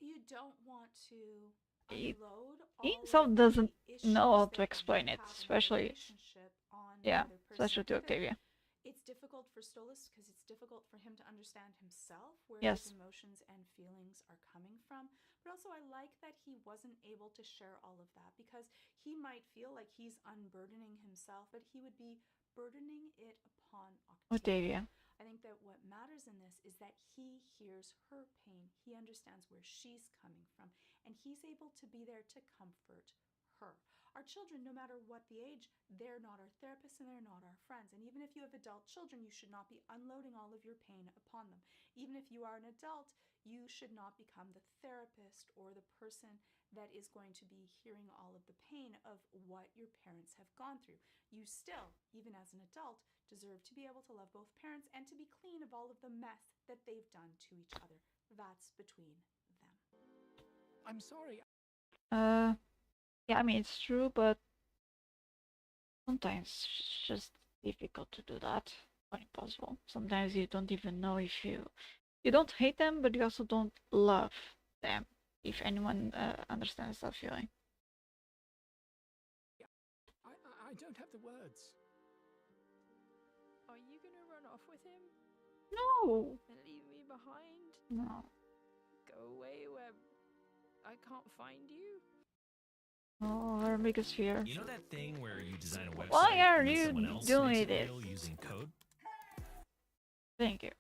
you don't want to He unload he all himself of doesn't the issues know how that to you explain it, have in a especially relationship on the yeah, other person. especially to Because Octavia. It's difficult for Stolas because it's difficult for him to understand himself where Yes. his emotions and feelings are coming from. But also I like that he wasn't able to share all of that because he might feel like he's unburdening himself, but he would be burdening it upon Octavia. I think that what matters in this is that he hears her pain. He understands where she's coming from, and he's able to be there to comfort her. Our children, no matter what the age, they're not our therapists and they're not our friends. And even if you have adult children, you should not be unloading all of your pain upon them. Even if you are an adult, you should not become the therapist or the person that is going to be hearing all of the pain of what your parents have gone through. You still, even as an adult, deserve to be able to love both parents and to be clean of all of the mess that they've done to each other. That's between them. I'm sorry. Yeah, I mean it's true, but sometimes it's just difficult to do that. Or impossible. Sometimes you don't even know if you don't hate them, but you also don't love them. If anyone understands that feeling. I don't have the words. Are you gonna run off with him? No. And leave me behind? No. Go away where I can't find you? Oh, our biggest fear. You know that thing where you design a website Why are and then you someone else doing makes it this? real using code? Thank you.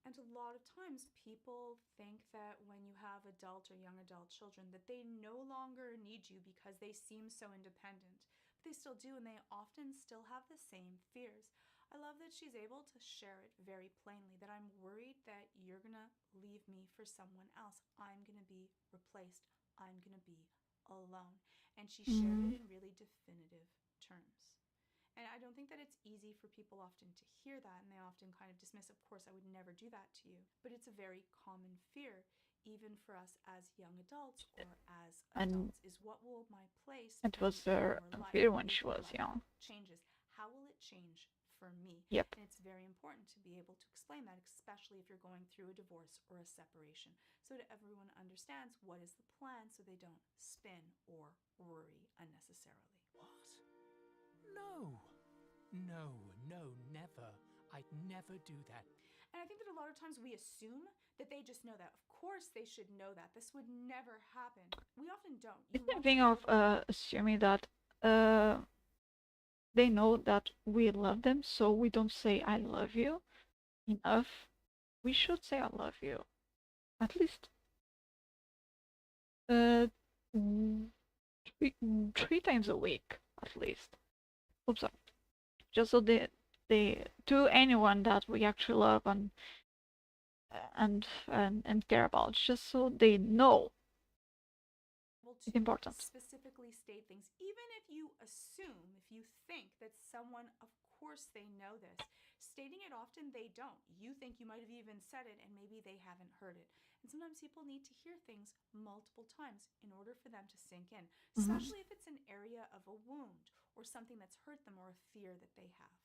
And a lot of times people think that when you have adult or young adult children that they no longer need you because they seem so independent. But they still do, and they often still have the same fears. I love that she's able to share it very plainly, that I'm worried that you're gonna leave me for someone else. I'm gonna be replaced. I'm gonna be alone. And she shared it in really definitive terms. And I don't think that it's easy for people often to hear that, and they often kind of dismiss, of course, I would never do that to you. But it's a very common fear, even for us as young adults or as adults, is what will my place It was be in her your life fear when if she your was life young. changes? How will it change for me? Yep. And it's very important to be able to explain that, especially if you're going through a divorce or a separation, so that everyone understands what is the plan so they don't spin or worry unnecessarily. What? No. No, never. I'd never do that. And I think that a lot of times we assume that they just know that. Of course they should know that. This would never happen. We often don't. It's the thing of assuming that they know that we love them, so we don't say I love you enough. We should say I love you. At least three times a week, at least. Oops, sorry. Just so they to anyone that we actually love and care about, just so they know. It's important. Specifically state things, even if you assume, if you think that someone, of course they know this, stating it often they don't. You think you might have even said it and maybe they haven't heard it. And sometimes people need to hear things multiple times in order for them to sink in, especially if it's an area of a wound or something that's hurt them or a fear that they have.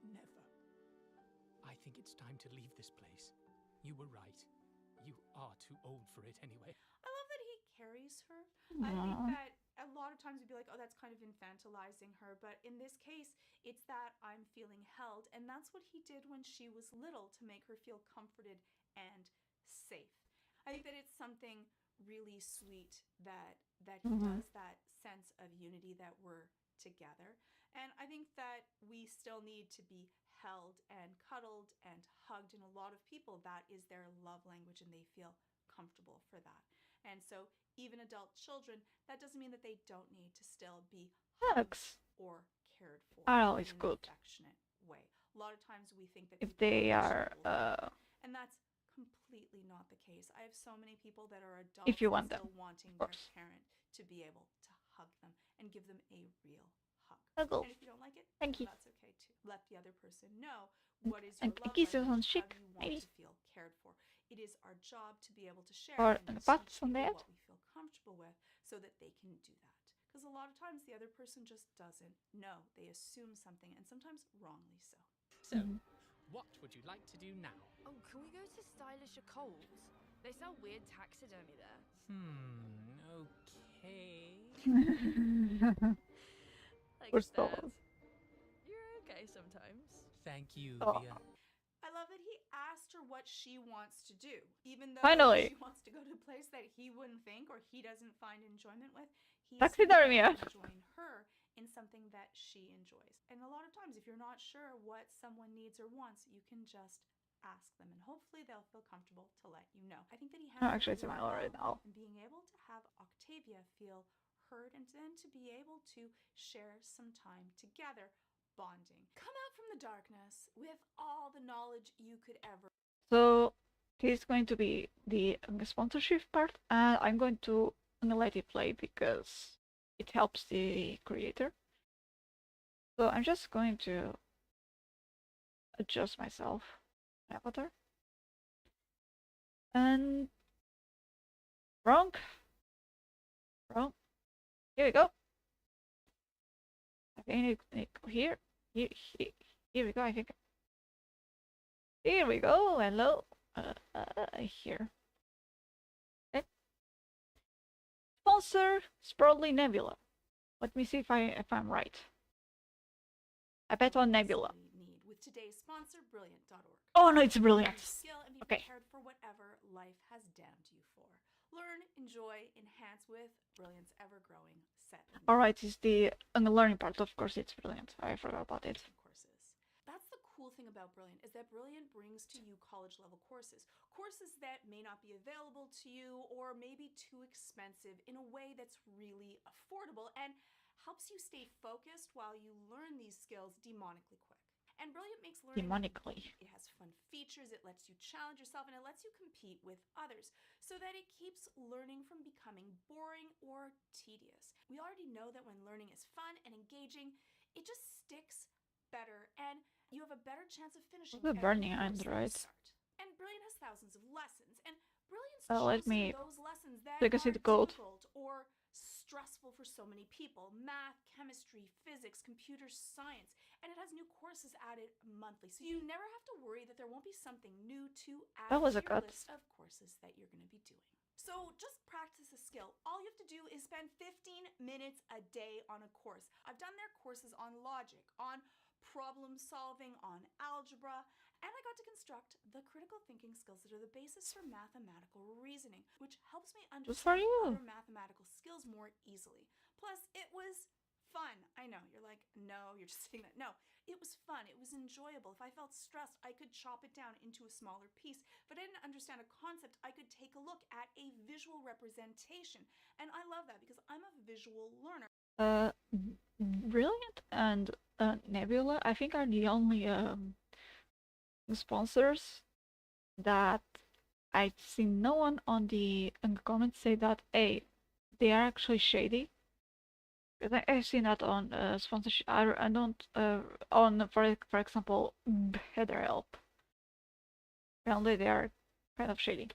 Never. I think it's time to leave this place. You were right. You are too old for it anyway. I love that he carries her. I think that a lot of times we'd be like, oh, that's kind of infantilizing her. But in this case, it's that I'm feeling held. And that's what he did when she was little to make her feel comforted and safe. I think that it's something really sweet that he does, that sense of unity that we're together. And I think that we still need to be held and cuddled and hugged. And a lot of people, that is their love language and they feel comfortable for that. And so even adult children, that doesn't mean that they don't need to still be hugged or cared for are always in an good. affectionate way. A lot of times we think that If people they are are and that's completely not the case. I have so many people that are adults if you want still them, wanting of their course. parent to be able to hug them and give them a real hug. Huggle. And if you don't like it, Thank you. that's okay too. Let the other person know what is your And love kisses on language, how cheek, do you want maybe. to feel cared for. It is our job to be able to share Or and a pat teach on the people head. what we feel comfortable with so that they can do that. Because a lot of times the other person just doesn't know. They assume something, and sometimes wrongly so. So, what would you like to do now? Oh, can we go to Stylish Coles? They sell weird taxidermy there. Okay. Thanks, We're Dad. You're okay sometimes. Thank you, Oh. Via. I love that he asked her what she wants to do, even though Finally. she wants to go to a place that he wouldn't think or he doesn't find enjoyment with. He's Taxidermy. going to join her in something that she enjoys. And a lot of times, if you're not sure what someone needs or wants, you can just ask them, and hopefully they'll feel comfortable to let you know. I think that he Oh, handled actually, it it's in my really eye right well, now. and being able to have Octavia feel heard and then to be able to share some time together, bonding. Come out from the darkness with all the knowledge you could ever. So this is going to be the sponsorship part, and I'm going to let it play because it helps the creator. So I'm just going to adjust myself, avatar, and wrong. Here we go. I think it here we go. I think here we go. Hello, here. Okay. Sponsor Sprawly Nebula. Let me see if I'm right. I bet on Nebula. Need with today's sponsor, Brilliant.org. Oh no, it's brilliant. Skill and be Okay. prepared for whatever life has damned you for. Learn, enjoy, enhance with Brilliant's ever-growing set of Alright, it's the learning part. Of course, it's brilliant. I forgot about it. courses. That's the cool thing about Brilliant, is that Brilliant brings to you college-level courses. Courses that may not be available to you or may be too expensive in a way that's really affordable and helps you stay focused while you learn these skills demonically quick. And Brilliant makes learning Demonically. It has fun features, it lets you challenge yourself, and it lets you compete with others so that it keeps learning from becoming boring or tedious. We already know that when learning is fun and engaging, it just sticks better and you have a better chance of finishing The every burning course end, that you right? start. And Brilliant has thousands of lessons, and Brilliant's Let chosen me those lessons that click are the code. difficult or stressful for so many people. Math, chemistry, physics, computer science, and it has new courses added monthly. So you never have to worry that there won't be something new to add That was to a your cut. list of courses that you're going to be doing. So just practice a skill. All you have to do is spend 15 minutes a day on a course. I've done their courses on logic, on problem solving, on algebra, And I got to construct the critical thinking skills that are the basis for mathematical reasoning, which helps me for understand you. other mathematical skills more easily. Plus, it was fun. I know, you're like, no, you're just saying that. No, it was fun. It was enjoyable. If I felt stressed, I could chop it down into a smaller piece. If I didn't understand a concept, I could take a look at a visual representation. And I love that because I'm a visual learner. Brilliant and Nebula, I think, are the only sponsors that I've seen no one on the comments say that, hey, they are actually shady. Because I've seen that on sponsorship. I don't on for example, BetterHelp. Apparently they are kind of shady.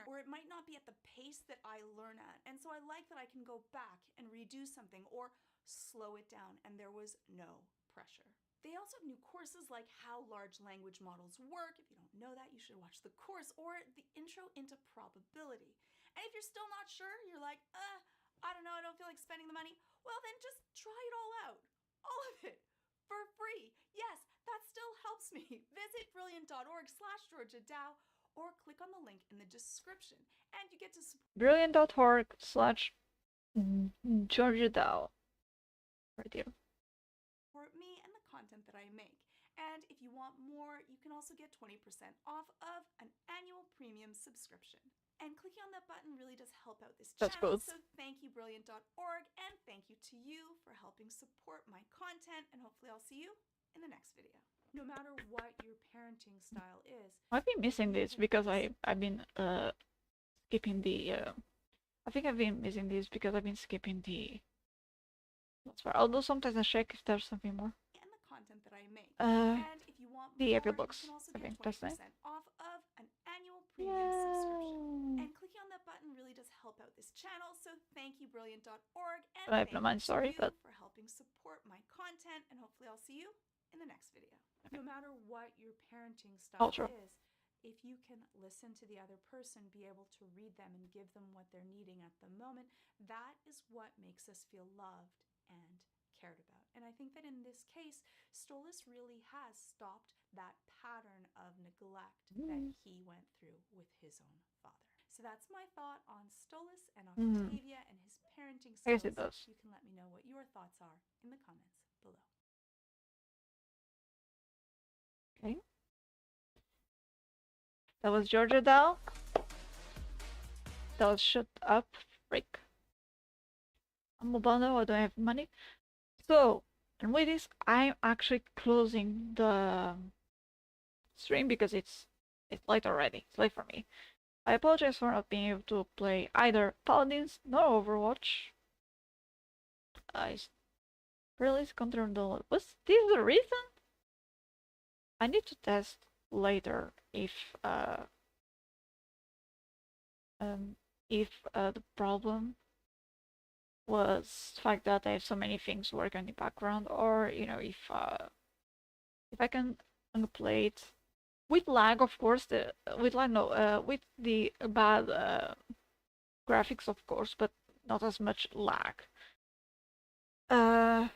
Or it might not be at the pace that I learn at. And so I like that I can go back and redo something or slow it down, and there was no pressure. They also have new courses like how large language models work. If you don't know that, you should watch the course, or the intro into probability. And if you're still not sure, you're like, I don't know, I don't feel like spending the money. Well, then just try it all out. All of it. For free. Yes, that still helps me. Visit brilliant.org/GeorgiaDow or click on the link in the description and you get to brilliant.org/GeorgiaDow. Right here. Support me and the content that I make. And if you want more, you can also get 20% off of an annual premium subscription. And clicking on that button really does help out this channel. So thank you, brilliant.org, and thank you to you for helping support my content. And hopefully I'll see you in the next video. No matter what your parenting style is. I've been missing this because I've been skipping the I think I've been missing this because I've been skipping the although sometimes I check if there's something more. And the content that I make. And if you want the more, April you books. can also I get think that's 20% nice. off of an annual premium subscription. And clicking on that button really does help out this channel. So thank you, brilliant.org, and I have no mind, sorry, but for helping support my content. And hopefully I'll see you in the next video. No matter what your parenting style is, if you can listen to the other person, be able to read them and give them what they're needing at the moment, that is what makes us feel loved and cared about. And I think that in this case, Stolas really has stopped that pattern of neglect that he went through with his own father. So that's my thought on Stolas and Octavia and his parenting skills. I guess it does. You can let me know what your thoughts are in the comments below. Okay. That was Georgia Dow. That was Shut Up, Freak. I'm Obama, I don't have money. So, and with this, I'm actually closing the stream because it's late already. It's late for me. I apologize for not being able to play either Paladins nor Overwatch. I really control the. Was this the reason? I need to test later if the problem was the fact that I have so many things working in the background, or you know, if I can play it with lag, of course. With the bad graphics, of course, but not as much lag. Yeah,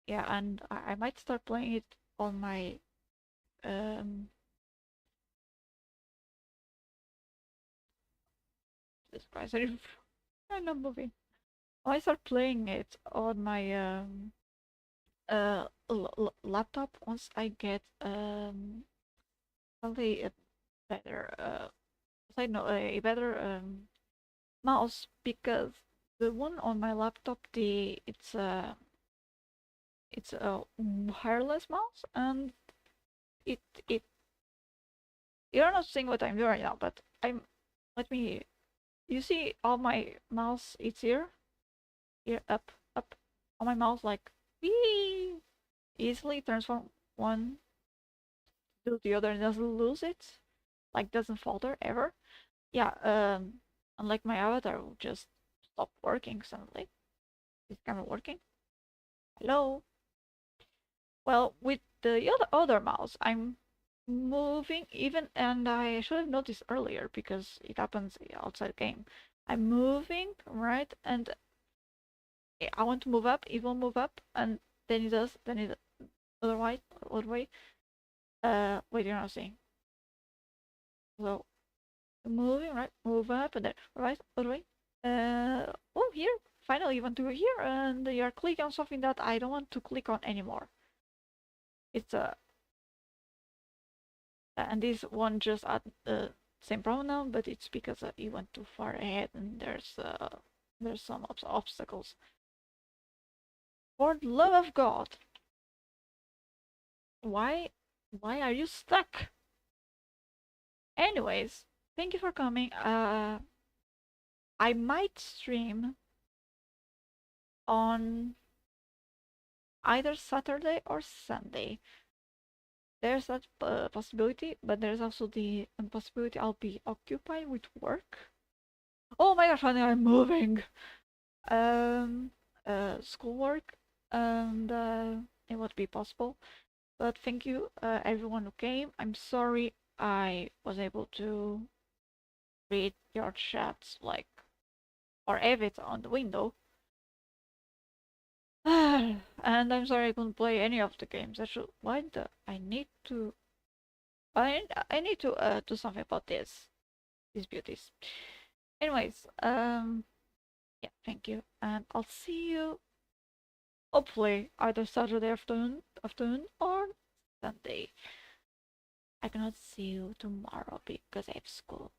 and I might start playing it on my this Christ, I'm not moving. I start playing it on my laptop once I get probably a better a better mouse, because the one on my laptop it's a wireless mouse, and you're not seeing what I'm doing right now, but you see all my mouse, it's here up on my mouse, like wee, easily transform one to the other and doesn't lose it, like doesn't falter ever. Yeah, unlike my avatar will just stop working suddenly. Is camera working? Hello? Well, with the other mouse, I'm moving even, and I should have noticed earlier because it happens outside the game. I'm moving, right, and I want to move up, it will move up, and then it does, then it other way, Wait, you're not seeing. So, moving, right? Move up and then, right? All the way. Oh, here. Finally, you want to go here, and you're clicking on something that I don't want to click on anymore. It's and this one just add the same pronoun, but it's because you went too far ahead, and there's some obstacles. For the love of God, why are you stuck? Anyways, thank you for coming. I might stream on either Saturday or Sunday. There's that possibility, but there's also the possibility I'll be occupied with work. Oh my gosh, honey, I'm moving. Schoolwork, and it would be possible. But thank you, everyone who came. I'm sorry I was able to read your chats, like, or have it on the window. And I'm sorry I couldn't play any of the games. Actually, why the I need to do something about these beauties. Anyways, yeah, thank you, and I'll see you hopefully either Saturday afternoon or Sunday. I cannot see you tomorrow because I have school.